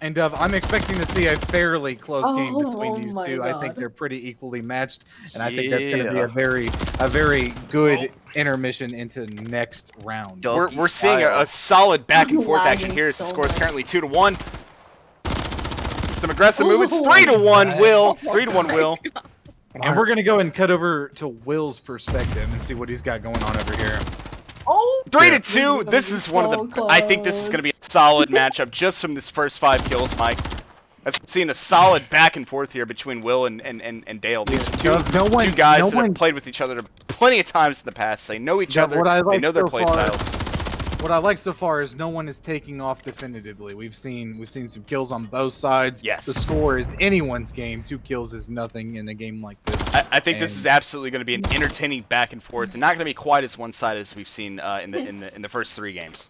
And Dove, I'm expecting to see a fairly close game between Oh these my two. I think God. they're pretty equally matched, and I think that's going to be Yeah. a very good intermission into next round. Doggy We're seeing style. a solid back and forth action Lagging here. As the so score is much. currently 2-1. Some aggressive movements. Oh 3-1 my Will. God. 3-1 Will. And we're going to go and cut over to Will's perspective and see what he's got going on over here. Oh! 3-2. This is one of the. I think this is going to be a solid matchup just from this first 5 kills, Mike. That's seeing a solid back and forth here between Will and Dale. These are two guys that have played with each other plenty of times in the past. They know each other. They know their play styles. What I like so far is no one is taking off definitively. We've seen some kills on both sides. Yes. The score is anyone's game. 2 kills is nothing in a game like this. I think this is absolutely going to be an entertaining back and forth, and not going to be quite as one-sided as we've seen in the first 3 games.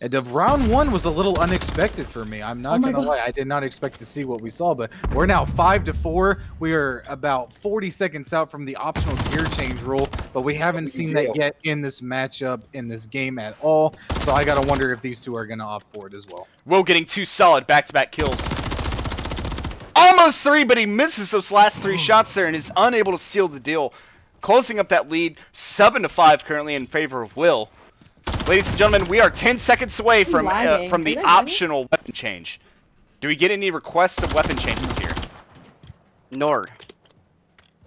And round 1 was a little unexpected for me. I'm not Oh my gonna lie. I did not expect to see what we saw, but we're now 5-4. We are about 40 seconds out from the optional gear change rule, but we haven't seen that yet in this matchup, in this game at all. So I gotta wonder if these two are gonna opt for it as well. Will getting 2 solid back-to-back kills. Almost 3, but he misses those last 3 shots there and is unable to seal the deal. Closing up that lead, 7-5 currently in favor of Will. Ladies and gentlemen, we are 10 seconds away from the optional weapon change. Do we get any requests of weapon changes here? Nord.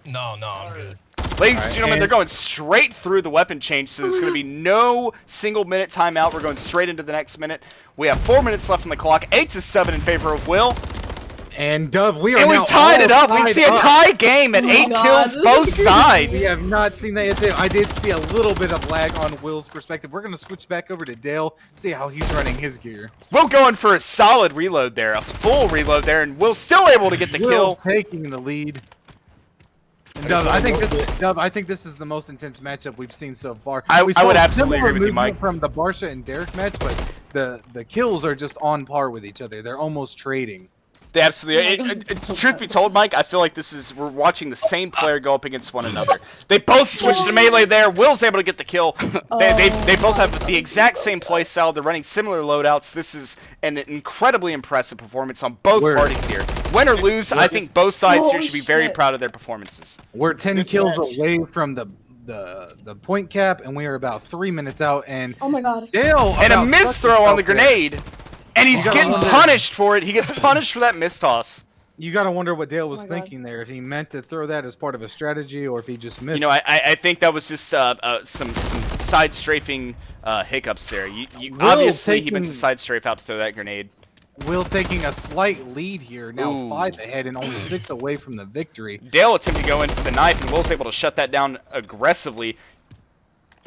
No, I'm good. Ladies and gentlemen, they're going straight through the weapon change, so there's going to be no single minute timeout. We're going straight into the next minute. We have 4 minutes left on the clock. 8-7 in favor of Will. And Dove, we are And we now tied it all up. We tied see a up. tie game at 8 kills both sides. We have not seen that yet. I did see a little bit of lag on Will's perspective. We're going to switch back over to Dale, see how he's running his gear. Will going for a solid reload there, a full reload there, and Will's still able to get the Will kill. taking the lead. And Dove, I think this is the most intense matchup we've seen so far. I We saw would absolutely agree with you, movement Mike. From the Barsha and Derek match, but the kills are just on par with each other. They're almost trading. They absolutely. Truth be told, Mike, I feel like we're watching the same player go up against one another. They both switched to melee there. Will's able to get the kill. They both have the exact same play style. They're running similar loadouts. This is an incredibly impressive performance on both parties here. Win or lose, I think both sides here should be very proud of their performances. We're 10 kills away from the point cap, and we are about 3 minutes out. And oh my god, Dale and a miss throw on the grenade. And he's getting punished for it. He gets punished for that miss toss. You gotta wonder what Dale was thinking there. If he meant to throw that as part of a strategy, or if he just missed. You know, I think that was just some side strafing hiccups there. Obviously, he meant to side strafe out to throw that grenade. Will taking a slight lead here, now Ooh. 5 ahead and only 6 away from the victory. Dale attempted to go in for the knife, and Will's able to shut that down aggressively.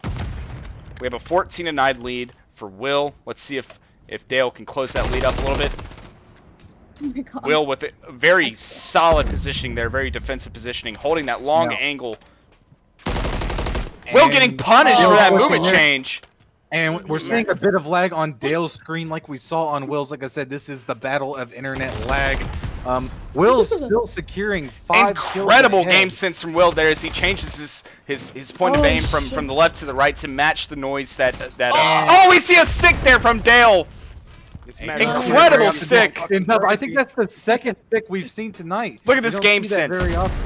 We have a 14-9 lead for Will. Let's see if Dale can close that lead up a little bit. Oh my god. Will with a very solid positioning there, very defensive positioning, holding that long angle. Will getting punished for that movement change. And we're seeing a bit of lag on Dale's screen like we saw on Will's. Like I said, this is the battle of internet lag. Will's still securing 5 Incredible kills ahead. game sense from Will there as he changes his point of aim from the left to the right to match the noise that oh, we see a stick there from Dale. Incredible stick. And Dub, I think that's the second stick we've seen tonight. Look at this game sense. Very often.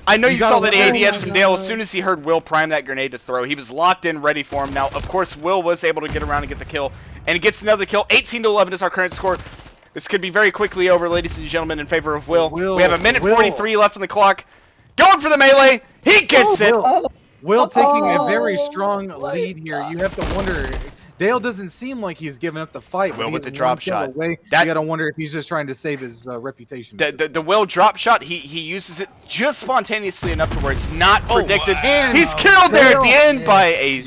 I know you saw that wonder- ADS from Dale as soon as he heard Will prime that grenade to throw. He was locked in, ready for him. Now, of course, Will was able to get around and get the kill, and he gets another kill. 18-11 is our current score. This could be very quickly over, ladies and gentlemen, in favor of Will. We have a minute 43 left on the clock. Going for the melee. He gets it. Will taking a very strong lead here. You have to wonder. Dale doesn't seem like he's giving up the fight. Will but with the he's drop one kill shot. away. That- You gotta wonder if he's just trying to save his reputation. The Will drop shot, he uses it just spontaneously enough to where it's not predicted. He's killed there at the end by a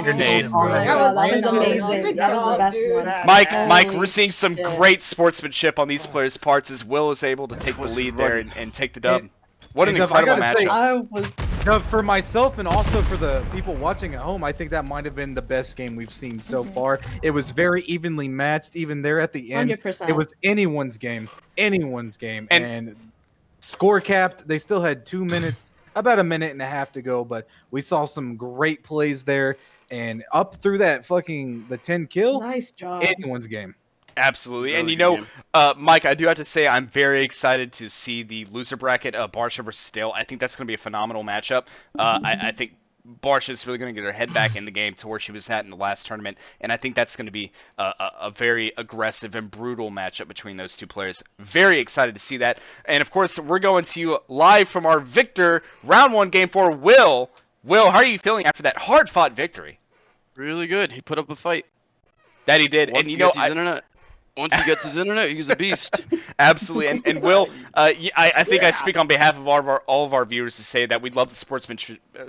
grenade. that was amazing. That was the best one. Mike, we're seeing some great sportsmanship on these players' parts as Will is able to take the lead there and take the dub. What an incredible matchup. For myself and also for the people watching at home, I think that might have been the best game we've seen so far. It was very evenly matched, even there at the end. 100%. It was anyone's game. And score capped. They still had 2 minutes, about a minute and a half to go, but we saw some great plays there. And up through that the 10 kill, nice job. Anyone's game. Absolutely. And you know, Mike, I do have to say I'm very excited to see the loser bracket of Barsha versus Dale. I think that's going to be a phenomenal matchup. I think Barsha is really going to get her head back in the game to where she was at in the last tournament, and I think that's going to be a very aggressive and brutal matchup between those two players. Very excited to see that. And of course, we're going to you live from our victor round 1 game 4. Will, how are you feeling after that hard-fought victory? Really good. He put up a fight. That he did. Once and you know, Once he gets his internet, he's a beast. Absolutely, and Will, I think I speak on behalf of all of our viewers to say that we love the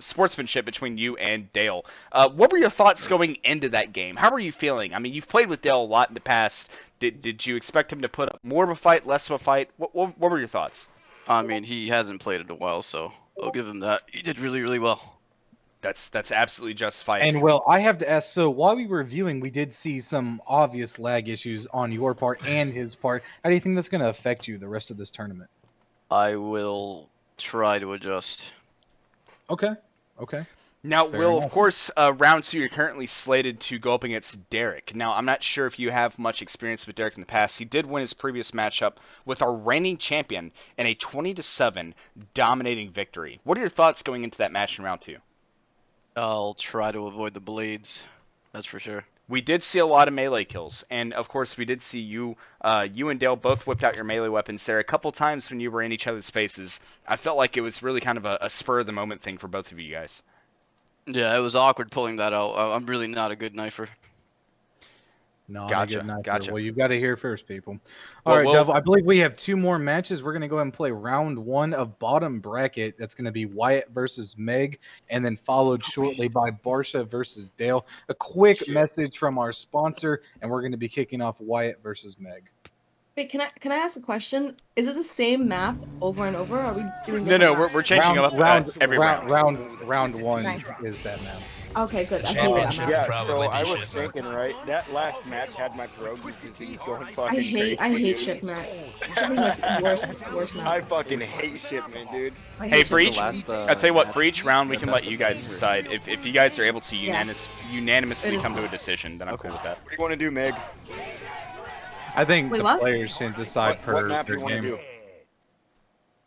sportsmanship between you and Dale. What were your thoughts going into that game? How were you feeling? I mean, you've played with Dale a lot in the past. Did you expect him to put up more of a fight, less of a fight? What were your thoughts? I mean, he hasn't played in a while, so I'll give him that. He did really, really well. That's absolutely justified. And Will, I have to ask, so while we were viewing, we did see some obvious lag issues on your part and his part. How do you think that's going to affect you the rest of this tournament? I will try to adjust. Okay. Now, Fair Will, enough. of course, round 2, you're currently slated to go up against Derek. Now, I'm not sure if you have much experience with Derek in the past. He did win his previous matchup with our reigning champion in a 20-7 dominating victory. What are your thoughts going into that match in round 2? I'll try to avoid the blades. That's for sure. We did see a lot of melee kills, and of course we did see you and Dale both whipped out your melee weapons there a couple times when you were in each other's faces. I felt like it was really kind of a spur of the moment thing for both of you guys. Yeah, it was awkward pulling that out. I'm really not a good knifer. Not Gotcha, a good night. gotcha. Well, you've got to hear first, people. Well, All right, well- Dove, I believe we have 2 more matches. We're going to go ahead and play round 1 of bottom bracket. That's going to be Wyatt versus Meg, and then followed shortly by Barsha versus Dale. A quick message from our sponsor, and we're going to be kicking off Wyatt versus Meg. Wait, can I ask a question? Is it the same map over and over? Or are we doing No, different maps? we're changing them up every round. Round 1 Nice. is that map. Okay, good. The I figured that championship map. would Yeah, probably so be I was shipment. thinking, right? That last match had my pierogi disease going I fucking hate crazy. shipment. Shipment's like worst map. I fucking hate shipment, dude. I Hey, hate for shipment. each, I'll tell you what, for each round we can let you guys decide. If you guys are able to Yeah. unanimously It is- come to a decision, then I'm cool with that. What do you want to do, Meg? I think Wait, the what? players should decide What per map do their you want to game.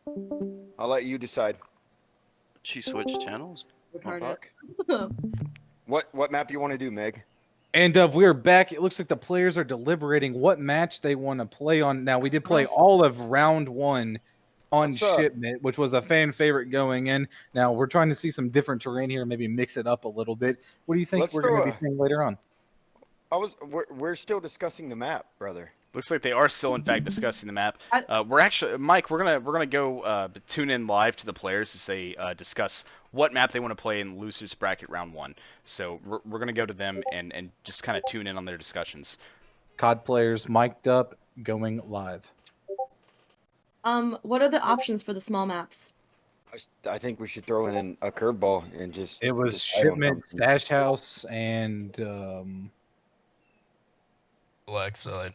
do? I'll let you decide. She switched channels. Retarded. What map you want to do, Meg? And we are back. It looks like the players are deliberating what match they want to play on. Now, we did play all of round 1 on What's up? shipment, which was a fan favorite going in. Now, we're trying to see some different terrain here, maybe mix it up a little bit. What do you think Let's we're going to throw be seeing later on? We're still discussing the map, brother. Looks like they are still, in fact, discussing the map. We're actually, Mike, we're gonna go tune in live to the players as they discuss what map they want to play in losers bracket round 1. So we're gonna go to them and just kind of tune in on their discussions. COD players mic'd up, going live. What are the options for the small maps? I think we should throw in a curveball and just. It was decide on shipment, something. stash house, and Black side.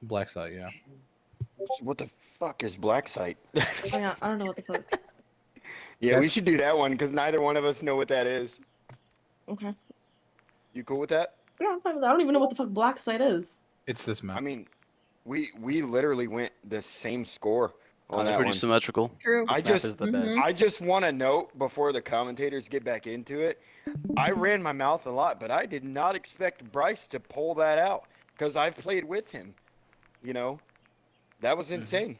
black site. Yeah. What the fuck is black site? Oh, yeah, I don't know what the fuck. Yeah, we should do that one because neither one of us know what that is. Okay. You cool with that? Yeah, I'm fine with that. I don't even know what the fuck black site is. It's this map. I mean, we literally went the same score on That's that pretty one. symmetrical. True. I This map just is the best. I just want to note before the commentators get back into it, I ran my mouth a lot, but I did not expect Bryce to pull that out because I've played with him. You know, that was insane.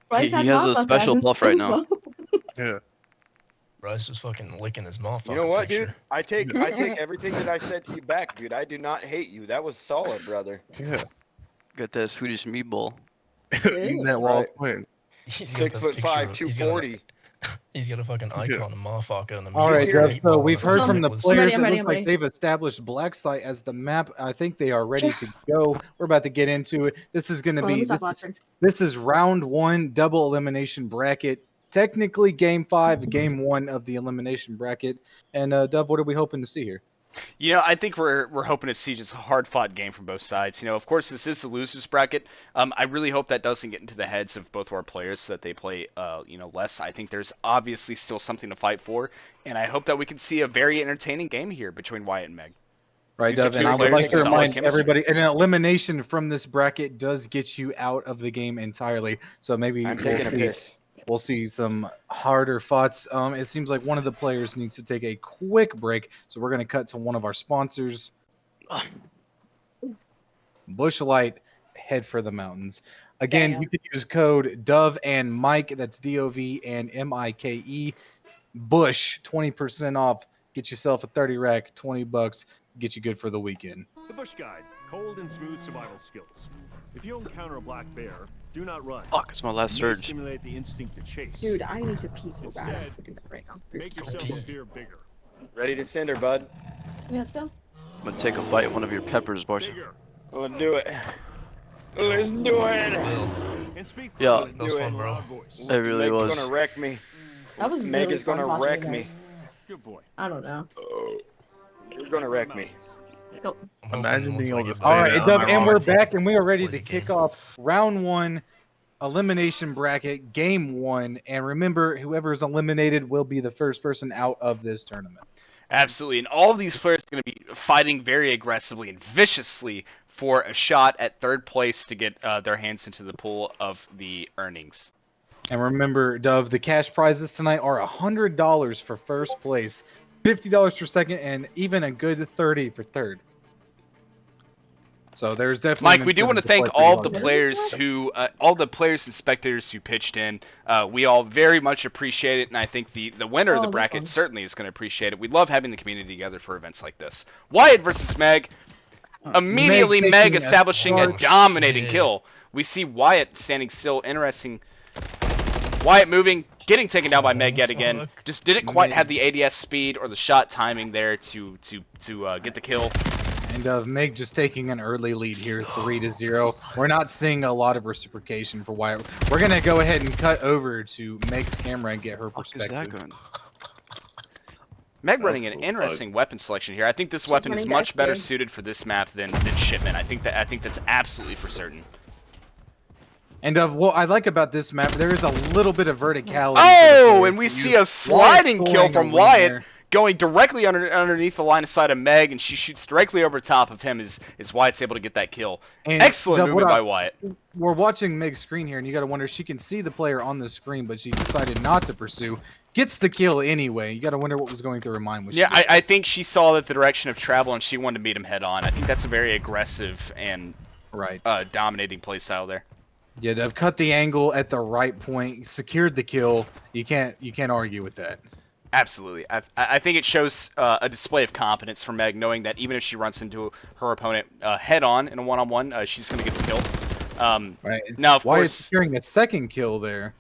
Bryce He had has a mouth special like that, buff right and now. Yeah. Bryce was fucking licking his motherfucker. You know what, picture. dude? I take everything that I said to you back, dude. I do not hate you. That was solid, brother. Yeah. Got that Swedish meatball. Eating that while Right. playing. He's got 6'5", the picture of- 240. He's got a fucking icon of motherfucker in the All middle. right, here. Dub, so we've heard Um, from the I'm players. ready, I'm It ready, looks I'm like ready. they've established black site as the map. I think they are ready to go. We're about to get into it. This is going to Hold on, be let me stop this is round 1 double elimination bracket. Technically, game 5, game 1 of the elimination bracket. And Dub, what are we hoping to see here? You know, I think we're hoping to see just a hard-fought game from both sides. You know, of course, this is the losers bracket. I really hope that doesn't get into the heads of both of our players so that they play, less. I think there's obviously still something to fight for, and I hope that we can see a very entertaining game here between Wyatt and Meg. Right, These are Dub, and two I would players like with to solid remind chemistry. everybody, an elimination from this bracket does get you out of the game entirely. So maybe I'm taking a piss. we'll see some harder fights. It seems like one of the players needs to take a quick break, so we're going to cut to one of our sponsors. Bush Light, head for the mountains. Again, Damn. you can use code Dove and Mike. That's DOV and MIKE. Bush, 20% off. Get yourself a 30 rack, $20. Get you good for the weekend. The Bush Guide, cold and smooth survival skills. If you encounter a black bear, do not run. Fuck, it's my last It may surge. stimulate the instinct to chase. Dude, I need to pee so bad. I Instead, have to do that right now. make yourself appear bigger. Ready to send her, bud? Yeah, let's go. I'm gonna take a bite of one of your peppers, boys. Bigger. Let's do it. Let's do it. And speak Yeah. freely. That was fun, bro. Loud voice. It really Meg's was. gonna wreck me. That was Meg really is gonna fun watching wreck you me. guys. Good boy. I don't know. You're gonna wreck me. Let's go. I'm hoping Imagine once being I able get to back All play right, that. Dub, Am I and we're wrong? back, and we are ready Play to the kick game. off round 1, elimination bracket, game 1. And remember, whoever is eliminated will be the first person out of this tournament. Absolutely, and all of these players are going to be fighting very aggressively and viciously for a shot at third place to get their hands into the pool of the earnings. And remember, Dove, the cash prizes tonight are $100 for first place, $50 for second, and even a good 30 for third. So there's definitely Mike, we do want to thank all the players who, all the players and spectators who pitched in. We all very much appreciate it, and I think the winner of the bracket certainly is going to appreciate it. We love having the community together for events like this. Wyatt versus Meg. Immediately, Meg establishing a dominating kill. We see Wyatt standing still. Interesting. Wyatt moving, getting taken down by Meg yet again. Just didn't quite have the ADS speed or the shot timing there to get the kill. And Meg just taking an early lead here, 3-0. We're not seeing a lot of reciprocation for Wyatt. We're gonna go ahead and cut over to Meg's camera and get her perspective. Meg running an interesting weapon selection here. I think this weapon is much better suited for this map than Shipment. I think that's absolutely for certain. And what I like about this map, there is a little bit of verticality. Oh, and we see a sliding kill from Wyatt. Going directly underneath the line of sight of Meg, and she shoots directly over top of him as Wyatt's able to get that kill. And excellent movement by Wyatt. We're watching Meg's screen here, and you got to wonder, she can see the player on the screen, but she decided not to pursue. Gets the kill anyway. You got to wonder what was going through her mind. Yeah, I think she saw that the direction of travel, and she wanted to meet him head on. I think that's a very aggressive and dominating play style there. Yeah, they've cut the angle at the right point, secured the kill. You can't argue with that. Absolutely. I think it shows a display of competence from Meg, knowing that even if she runs into her opponent head-on in a one-on-one, she's going to get the kill. Right. Now, of course, securing a second kill there.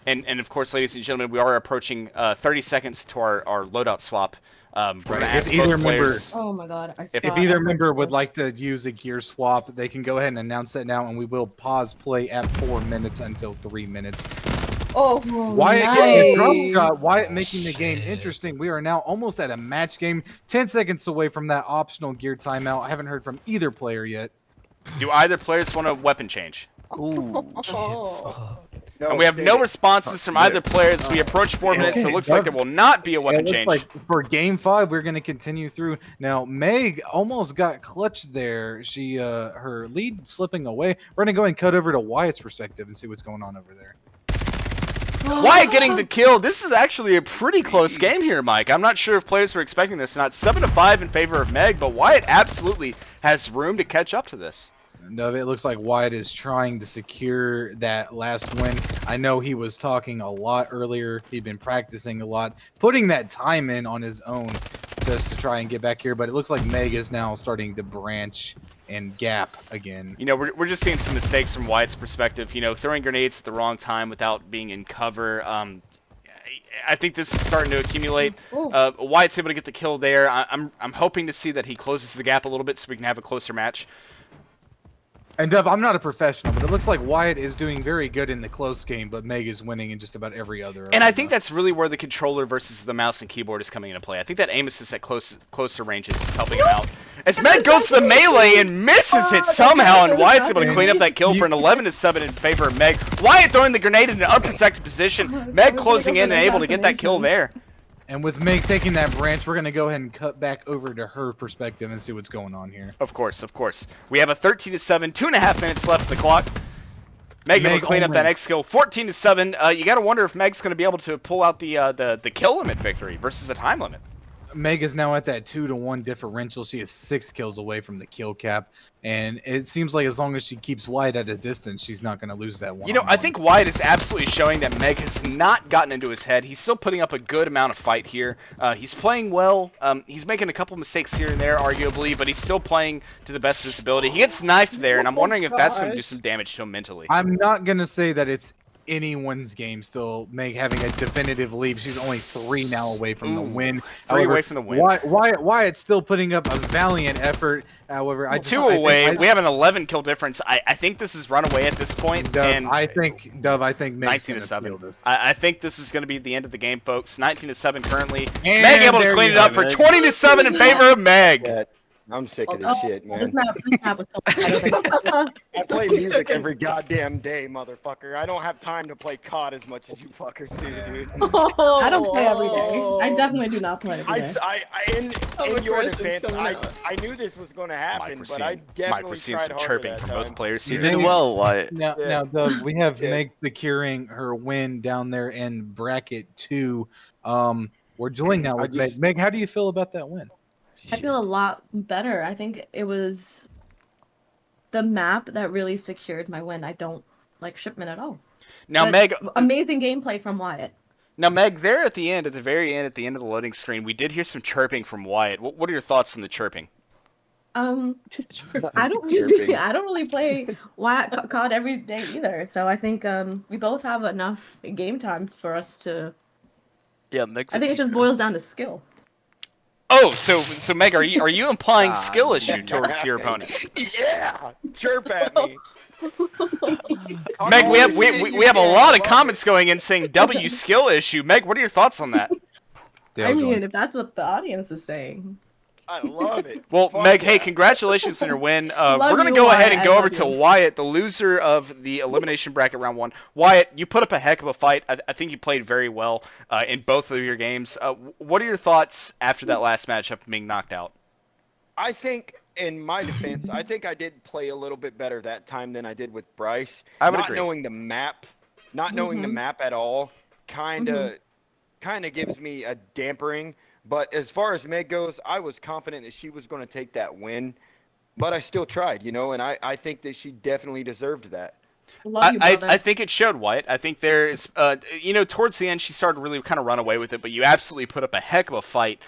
And of course, ladies and gentlemen, we are approaching 30 seconds to our loadout swap. If either member, oh my god, if either member would like to use a gear swap, they can go ahead and announce that now, and we will pause play at 4 minutes until 3 minutes. Oh, Wyatt nice. getting a drop shot, Wyatt making the game interesting. We are now almost at a match game, 10 seconds away from that optional gear timeout. I haven't heard from either player yet. Do either players want a weapon change? Ooh. And we have no responses from either player as we approach 4 minutes, so it looks like there will not be a weapon change. Like for game 5, we're going to continue through. Now, Meg almost got clutched there. She her lead slipping away. We're going to go ahead and cut over to Wyatt's perspective and see what's going on over there. Wyatt getting the kill. This is actually a pretty close game here, Mike. I'm not sure if players were expecting this or not. 7-5 in favor of Meg, but Wyatt absolutely has room to catch up to this. No, it looks like Wyatt is trying to secure that last win. I know he was talking a lot earlier. He'd been practicing a lot, putting that time in on his own just to try and get back here. But it looks like Meg is now starting to branch and gap again. You know, we're just seeing some mistakes from Wyatt's perspective. You know, throwing grenades at the wrong time without being in cover. I think this is starting to accumulate. Wyatt's able to get the kill there. I'm hoping to see that he closes the gap a little bit so we can have a closer match. And Dev, I'm not a professional, but it looks like Wyatt is doing very good in the close game, but Meg is winning in just about every other. And I think that's really where the controller versus the mouse and keyboard is coming into play. I think that aim assist at closer ranges is helping him out. As Meg goes to the melee and misses it somehow, and Wyatt's able to clean up that kill for an 11-7 in favor of Meg. Wyatt throwing the grenade in an unprotected position. Meg closing in and able to get that kill there. And with Meg taking that branch, we're going to go ahead and cut back over to her perspective and see what's going on here. Of course, of course. We have a 13-7, 2.5 minutes left on the clock. Meg able to clean up that X kill, 14-7. You got to wonder if Meg's going to be able to pull out the kill limit victory versus the time limit. Meg is now at that 2-1 differential. She is 6 kills away from the kill cap, and it seems like as long as she keeps Wyatt at a distance, she's not going to lose that one. You know, I think Wyatt is absolutely showing that Meg has not gotten into his head. He's still putting up a good amount of fight here. He's playing well. He's making a couple mistakes here and there, arguably, but he's still playing to the best of his ability. He gets knifed there, and I'm wondering if that's going to do some damage to him mentally. I'm not going to say that it's anyone's game still. Meg having a definitive lead. She's only 3 now away from the win. 3 away from the win. Wyatt's still putting up a valiant effort. However, I 2 away. We have an 11 kill difference. I think this is runaway at this point. Dove, and I think Meg's 19-7. I think this is going to be the end of the game, folks. 19-7 currently. And Meg able to clean it up for 20-7 in favor of Meg. I'm sick of this shit, man. This map was so better than I play music every goddamn day, motherfucker. I don't have time to play COD as much as you fuckers do, dude. I don't play every day. I definitely do not play every day. In your defense, I knew this was going to happen, but I definitely tried harder chirping that from time. both players You here. did well, Wyatt. Now, Doug, we have Meg securing her win down there in bracket 2. We're joined now with Meg. Meg, how do you feel about that win? I feel a lot better. I think it was the map that really secured my win. I don't like Shipment at all. Now, But Meg, amazing gameplay from Wyatt. Now, Meg, there at the end, at the very end, at the end of the loading screen, we did hear some chirping from Wyatt. What are your thoughts on the chirping? I don't really play Wyatt COD every day either. So I think we both have enough game time for us to. Yeah, Meg's I think it just boils down to skill. Oh, so Meg, are you implying skill issue towards your opponent? Yeah, chirp at me. Meg, we have a lot of comments going in saying W skill issue. Meg, what are your thoughts on that? I mean, if that's what the audience is saying. I love it. Well, Meg, hey, congratulations on your win. We're going to go ahead and go over to Wyatt, the loser of the elimination bracket round 1. Wyatt, you put up a heck of a fight. I think you played very well in both of your games. What are your thoughts after that last matchup being knocked out? I think, in my defense, I think I did play a little bit better that time than I did with Bryce. I would not agree. knowing the map, not knowing the map at all, kind of gives me a dampering. But as far as Meg goes, I was confident that she was going to take that win, but I still tried, and I think that she definitely deserved that. Love you, brother. I think it showed, Wyatt. I think there's, towards the end, she started to really kind of run away with it, but you absolutely put up a heck of a fight.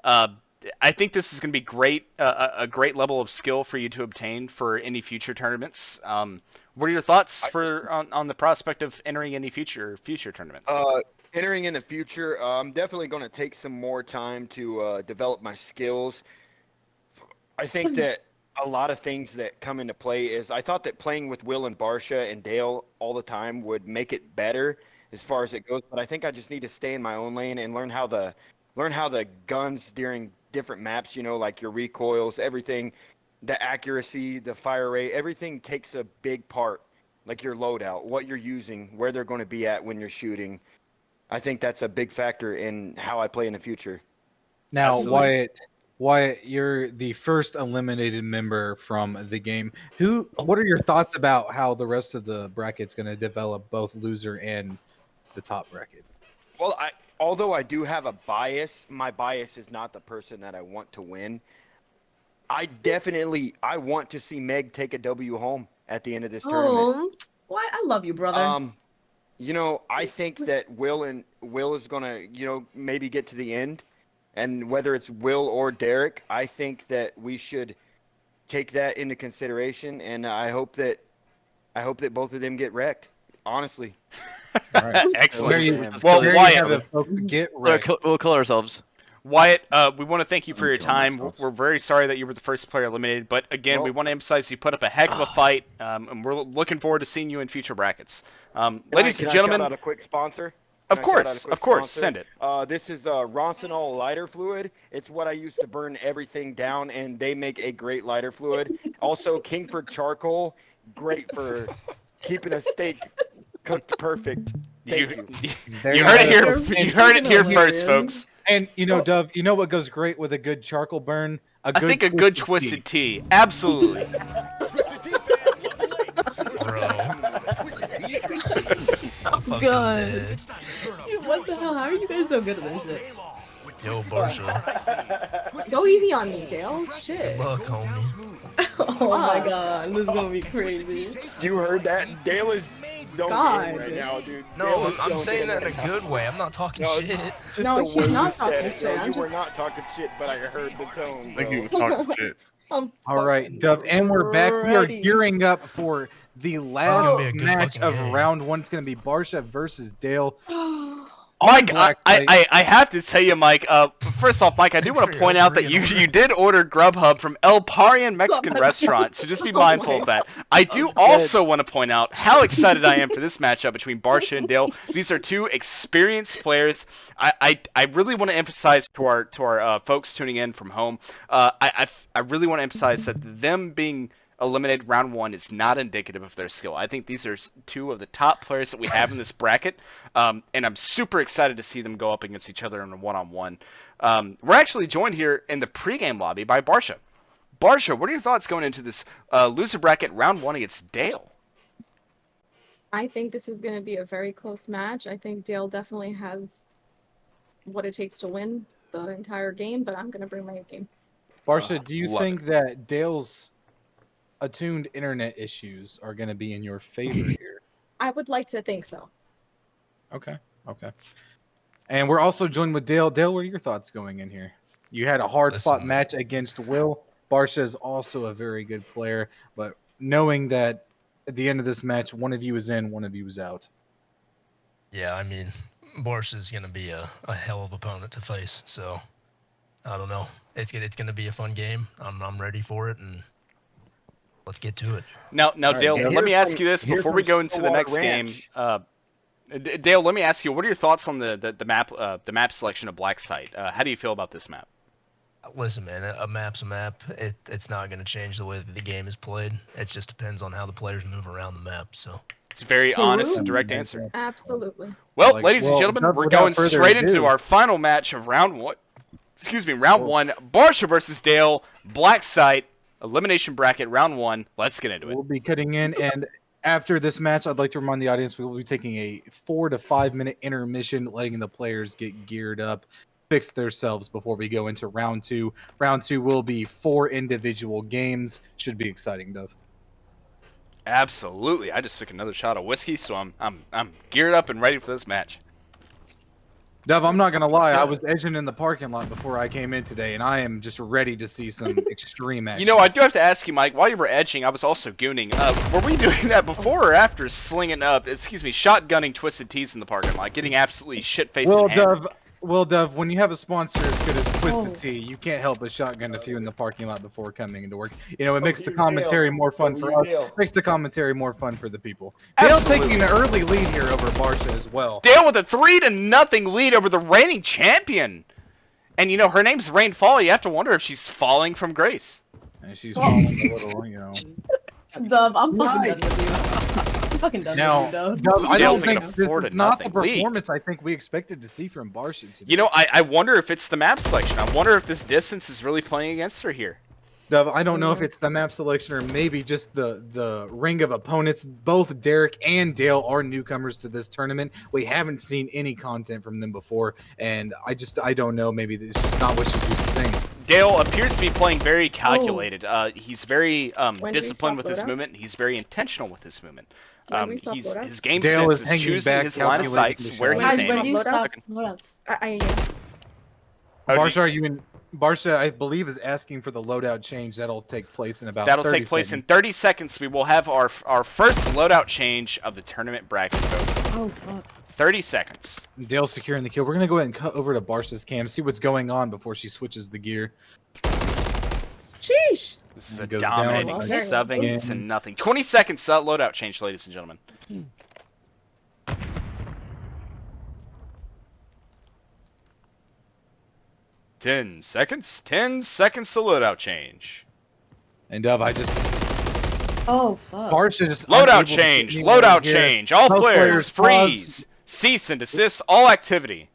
I think this is going to be great, a great level of skill for you to obtain for any future tournaments. What are your thoughts on the prospect of entering any future tournaments? Entering in the future, I'm definitely going to take some more time to develop my skills. I think that a lot of things that come into play is I thought that playing with Will and Barsha and Dale all the time would make it better as far as it goes, but I think I just need to stay in my own lane and learn how the guns during different maps, like your recoils, everything, the accuracy, the fire rate, everything takes a big part, like your loadout, what you're using, where they're going to be at when you're shooting. I think that's a big factor in how I play in the future. Now, Absolutely. Wyatt, you're the first eliminated member from the game. What are your thoughts about how the rest of the bracket's going to develop, both loser and the top bracket? Well, although I do have a bias, my bias is not the person that I want to win. I want to see Meg take a W home at the end of this tournament. Why? I love you, brother. I think that Will is gonna, maybe get to the end, and whether it's Will or Derek, I think that we should take that into consideration, and I hope that both of them get wrecked. Honestly. All right. Excellent. Well, Wyatt, We'll kill ourselves. Wyatt, we want to thank you for your time. We're very sorry that you were the first player eliminated, but again, we want to emphasize you put up a heck of a fight, and we're looking forward to seeing you in future brackets. Ladies and gentlemen, can I shout out a quick sponsor? Of course, send it. This is Ronsonol lighter fluid. It's what I use to burn everything down, and they make a great lighter fluid. Also, Kingford charcoal, great for keeping a steak cooked perfect. Thank you. You heard it here. You heard it here first, folks. And Dove, you know what goes great with a good charcoal burn? I think a good twisted tea. Absolutely. Good. What the hell? How are you guys so good at this shit? Yo, Barsha. Go easy on me, Dale. Shit. Good luck, homie. Oh my god, this is gonna be crazy. You heard that? Dale is God. right now, dude. No, I'm saying that in a good way. I'm not talking shit. No, he's not talking shit. You were not talking shit, but I heard the tone. I think he was talking shit. All right, Dove, and we're back. We are gearing up for the last match of round 1. It's going to be Barsha versus Dale. Mike, I have to tell you, Mike. First off, Mike, I do want to point out that you did order Grubhub from El Parian Mexican Restaurant, so just be mindful of that. I do also want to point out how excited I am for this matchup between Barsha and Dale. These are two experienced players. I really want to emphasize to our folks tuning in from home. I really want to emphasize that them being eliminated round 1 is not indicative of their skill. I think these are two of the top players that we have in this bracket, and I'm super excited to see them go up against each other in a one-on-one. We're actually joined here in the pregame lobby by Barsha. Barsha, what are your thoughts going into this loser bracket round 1 against Dale? I think this is going to be a very close match. I think Dale definitely has what it takes to win the entire game, but I'm going to bring my game. Barsha, do you think that Dale's attuned internet issues are going to be in your favor here. I would like to think so. Okay. And we're also joined with Dale. Dale, what are your thoughts going in here? You had a hard-fought match against Will. Barsha is also a very good player, but knowing that at the end of this match, one of you is in, one of you is out. Yeah, I mean, Borscht is going to be a hell of opponent to face, so I don't know. It's gonna be a fun game. I'm ready for it, and let's get to it. Now, right, Dale, Dale. let me Here's ask you this here's before we from go into the Stillwater next game. Ranch. Dale, let me ask you, what are your thoughts on the map selection of Black Site? How do you feel about this map? Listen, man, a map's a map. It's not going to change the way that the game is played. It just depends on how the players move around the map. So It's a very honest and direct answer. Absolutely. Well, Like, ladies and gentlemen, we're without going further straight ado- into our final match of round one. Round one. Barsha versus Dale. Black Site. Elimination bracket, round one. Let's get into it. We'll be cutting in, and after this match, I'd like to remind the audience we will be taking a 4 to 5 minute intermission, letting the players get geared up, fix themselves before we go into round two. Round two will be 4 individual games. Should be exciting, Dove. Absolutely. I just took another shot of whiskey, so I'm geared up and ready for this match. Dove, I'm not gonna lie, I was edging in the parking lot before I came in today, and I am just ready to see some extreme action. You know, I do have to ask you, Mike, while you were edging, I was also gooning. Were we doing that before or after shotgunning Twisted Teas in the parking lot, getting absolutely shit-faced and hammered? Dove, when you have a sponsor as good as Twisted Tea, you can't help but shotgun a few in the parking lot before coming into work. You know, it makes the commentary more fun for us. Makes the commentary more fun for the people. Dale's taking an early lead here over Barsha as well. Dale with a 3-0 lead over the reigning champion. And, you know, her name's Rainfall. You have to wonder if she's falling from grace. And she's falling a little, you know. Dove, I'm fucking done with you. I'm fucking done Now, with you, Dove. Dove, I don't Dale's taking think a this 4 to is not the nothing lead. performance I think we expected to see from Barsha today. You know, I wonder if it's the map selection. I wonder if this distance is really playing against her here. Dove, I don't know if it's the map selection or maybe just the ring of opponents. Both Derek and Dale are newcomers to this tournament. We haven't seen any content from them before, and I don't know. Maybe it's just not what she's used to seeing. Dale appears to be playing very calculated. He's very When do we disciplined with swap his loadouts? movement. He's very intentional with his movement. When we swap loadouts? His game Dale sense is is hanging choosing back, his line of calculating sights, the where shot. he's Guys, when do aiming. you stop Loadouts? loadouts? Oh, Barsha, are you in? Barsha, I believe, is asking for the loadout change. That'll take place in about. That'll 30 take place in seconds. 30 seconds. We will have our first loadout change of the tournament bracket, folks. Oh, fuck. 30 seconds. Dale's securing the kill. We're gonna go ahead and cut over to Barsha's cam, see what's going on before she switches the gear. Sheesh. This is a It goes down dominating again. 7-0. 20 seconds loadout change, ladies and gentlemen. Ten seconds. 10 seconds to loadout change. And Dove, I just Oh, fuck. Barsha just Loadout unable to get change. anywhere Loadout here. change. All Both players pause. freeze. Cease and desist all activity.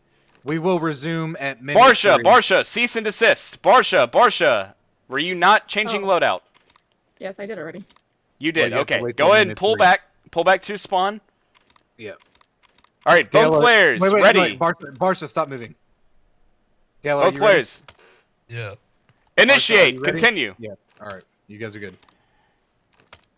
We will resume at minute Barsha, 3. Barsha, cease and desist. Barsha, were you not changing Oh. loadout? Yes, I did already. You Well, did. you have to Okay, wait go till ahead and minute pull 3. back. Pull back to spawn. Yeah. All right, both Dale, players wait, ready. Barsha, stop moving. Dale, are Both you ready? players Yeah. initiate. you ready? Continue. Yeah. All right. You guys are good.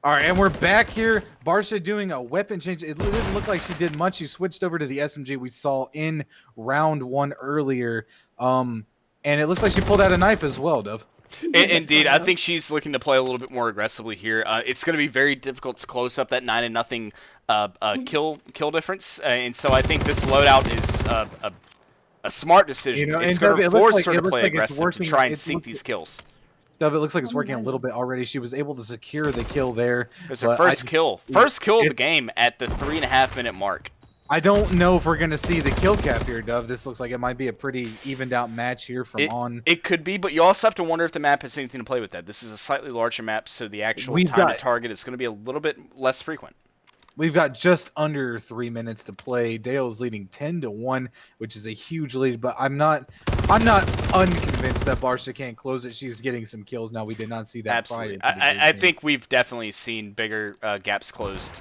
All right, and we're back here. Barsha doing a weapon change. It didn't look like she did much. She switched over to the SMG we saw in round 1 earlier. And it looks like she pulled out a knife as well, Dove. Indeed, I think she's looking to play a little bit more aggressively here. It's going to be very difficult to close up that 9-0 kill difference, and so I think this loadout is a smart decision. You know, It's and going Dove, to it looks force like- her it to looks play like it's aggressive working- to try and it seek looks- these kills. Dove, it looks like it's Oh my working a God. little bit already. She was able to secure the kill there. It's her but first kill. First kill of the it- game at the 3.5 minute mark. I don't know if we're going to see the kill cap here, Dove. This looks like it might be a pretty evened out match here from on. It could be, but you also have to wonder if the map has anything to play with that. This is a slightly larger map, so the actual We've time to got- target is going to be a little bit less frequent. We've got just under 3 minutes to play. Dale's leading 10-1, which is a huge lead, but I'm not unconvinced that Barsha can't close it. She's getting some kills now. We did not see that Absolutely. prior to the I game. think we've definitely seen bigger gaps closed.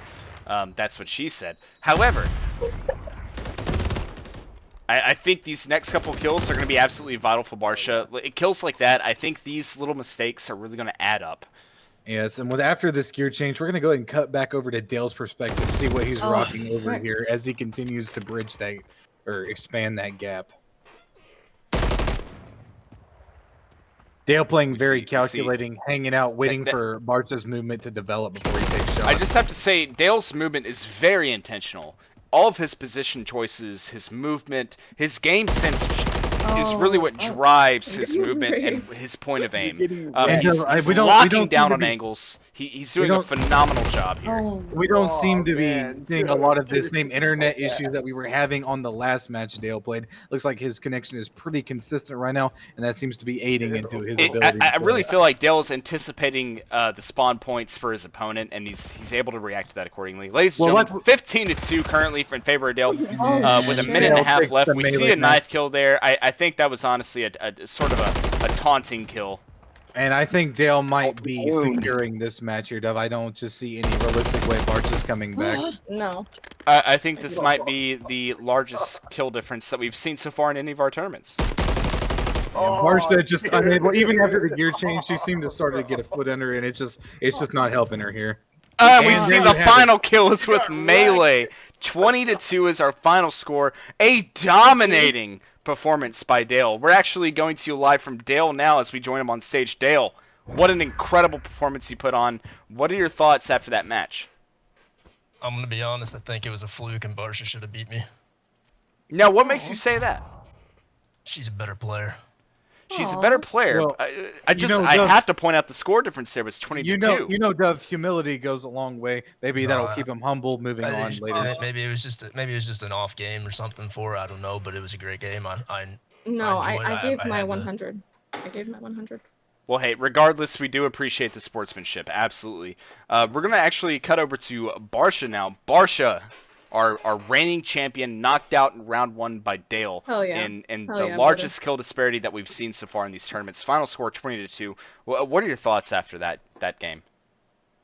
That's what she said. However, I think these next couple kills are going to be absolutely vital for Barsha. Kills like that, I think these little mistakes are really going to add up. Yes, and with after this gear change, we're gonna go ahead and cut back over to Dale's perspective, see what he's Oh, rocking over sick. here as he continues to bridge that or expand that gap. Dale playing very calculating, hanging out, waiting for Barca's movement to develop before he takes shots. I just have to say, Dale's movement is very intentional. All of his position choices, his movement, his game sense is really what drives his movement and his point of aim. He's locking down on angles. He's doing a phenomenal job here. We don't seem to be seeing a lot of the same internet issues that we were having on the last match Dale played. Looks like his connection is pretty consistent right now, and that seems to be aiding into his ability. I really feel like Dale's anticipating the spawn points for his opponent, and he's able to react to that accordingly. Ladies and gentlemen, 15-2 currently in favor of Dale. With a minute and a half left, we see a knife kill there. I think that was honestly a sort of a taunting kill. And I think Dale might be securing this match here, Dove. I don't just see any realistic way Barca's coming back. No. I think this might be the largest kill difference that we've seen so far in any of our tournaments. Barca just unable, even after the gear change, she seemed to start to get a foot under, and it's just not helping her here. We see the final kill is with Melee. 20-2 is our final score. A dominating performance by Dale. We're actually going to you live from Dale now as we join him on stage. Dale, what an incredible performance you put on. What are your thoughts after that match? I'm gonna be honest. I think it was a fluke, and Barca should have beat me. Now, what makes you say that? She's a better player. She's a better player. Well, I have to point out the score difference there was 20-2. Dove, humility goes a long way. Maybe that'll keep him humble moving on later. Maybe it was just an off game or something for her. I don't know, but it was a great game. I gave my 100. I gave my 100. Well, hey, regardless, we do appreciate the sportsmanship. Absolutely. We're going to actually cut over to Barca now. Barca, our reigning champion, knocked out in round 1 by Dale. Hell yeah. In Hell the yeah, largest kill disparity that we've seen so far in these tournaments. Final score 20-2. What are your thoughts after that game?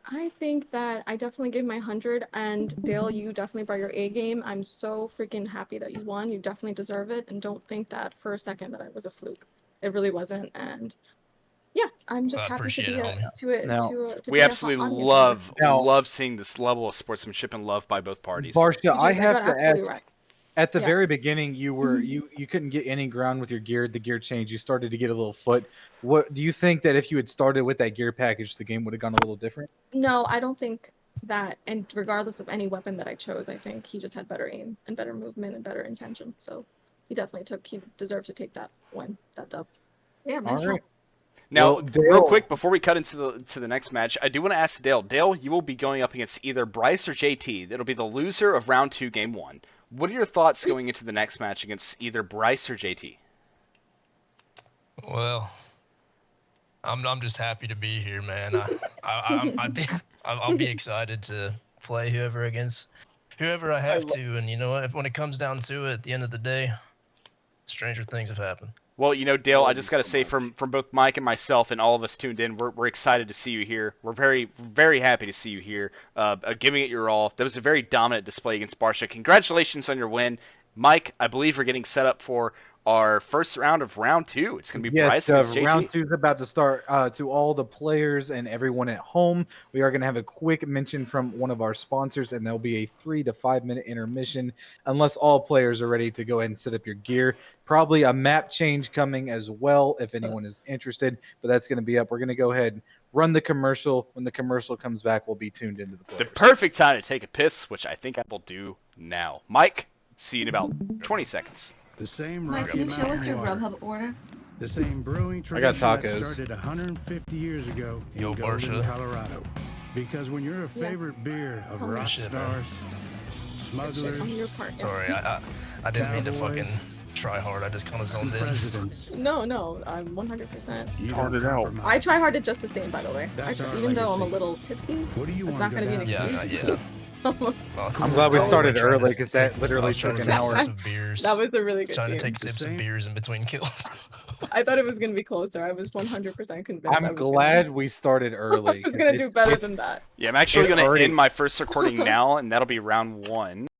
I think that I definitely gave my 100, and Dale, you definitely brought your A game. I'm so freaking happy that you won. You definitely deserve it, and don't think that for a second that it was a fluke. It really wasn't, and yeah, I'm just happy to be we absolutely love seeing this level of sportsmanship and love by both parties. Barca, I have to ask. At the very beginning, you were you couldn't get any ground with your gear. The gear change, you started to get a little foot. What do you think that if you had started with that gear package, the game would have gone a little different? No, I don't think that. And regardless of any weapon that I chose, I think he just had better aim and better movement and better intention. So he deserved to take that win, that dub. Yeah, man. All right. Now, real quick, before we cut into the next match, I do want to ask Dale. Dale, you will be going up against either Bryce or JT. It'll be the loser of round 2, game 1. What are your thoughts going into the next match against either Bryce or JT? Well, I'm just happy to be here, man. I'll be excited to play whoever I have to, and you know what? When it comes down to it, at the end of the day, stranger things have happened. Well, Dale, I just got to say from both Mike and myself and all of us tuned in, we're excited to see you here. We're very, very happy to see you here, giving it your all. That was a very dominant display against Barca. Congratulations on your win. Mike, I believe we're getting set up for our first round of round 2. It's going to be Bryce against JT. Round 2 is about to start. To all the players and everyone at home, we are going to have a quick mention from one of our sponsors, and there'll be a 3 to 5 minute intermission unless all players are ready to go ahead and set up your gear. Probably a map change coming as well if anyone is interested, but that's going to be up. We're going to go ahead and run the commercial. When the commercial comes back, we'll be tuned into the players. The perfect time to take a piss, which I think I will do now. Mike, see you in about 20 seconds. The same Mike, can you show us your Grubhub order? The same brewing I got tradition that tacos. started 150 years ago in Yo, Golden, Barca. Colorado. Because when you're a favorite beer of rock shit, stars, smugglers, Sorry, I didn't mean to fucking try hard. I just kind of zoned in. presidents, No, I'm 100%. you Hard don't it out. compromise. I try hard just the same, by the way. That's our Even though I'm a legacy. little tipsy, What do you it's want not to going to be an go down? excuse. Yeah. I'm glad we started early because that literally took an hour. That was a really good Trying to game. take sips of beers in between kills. I thought it was going to be closer. I was 100% convinced. I'm glad we started early. I was going to do better than that. Yeah, I'm actually It's going to already- end my first recording now, and that'll be round 1.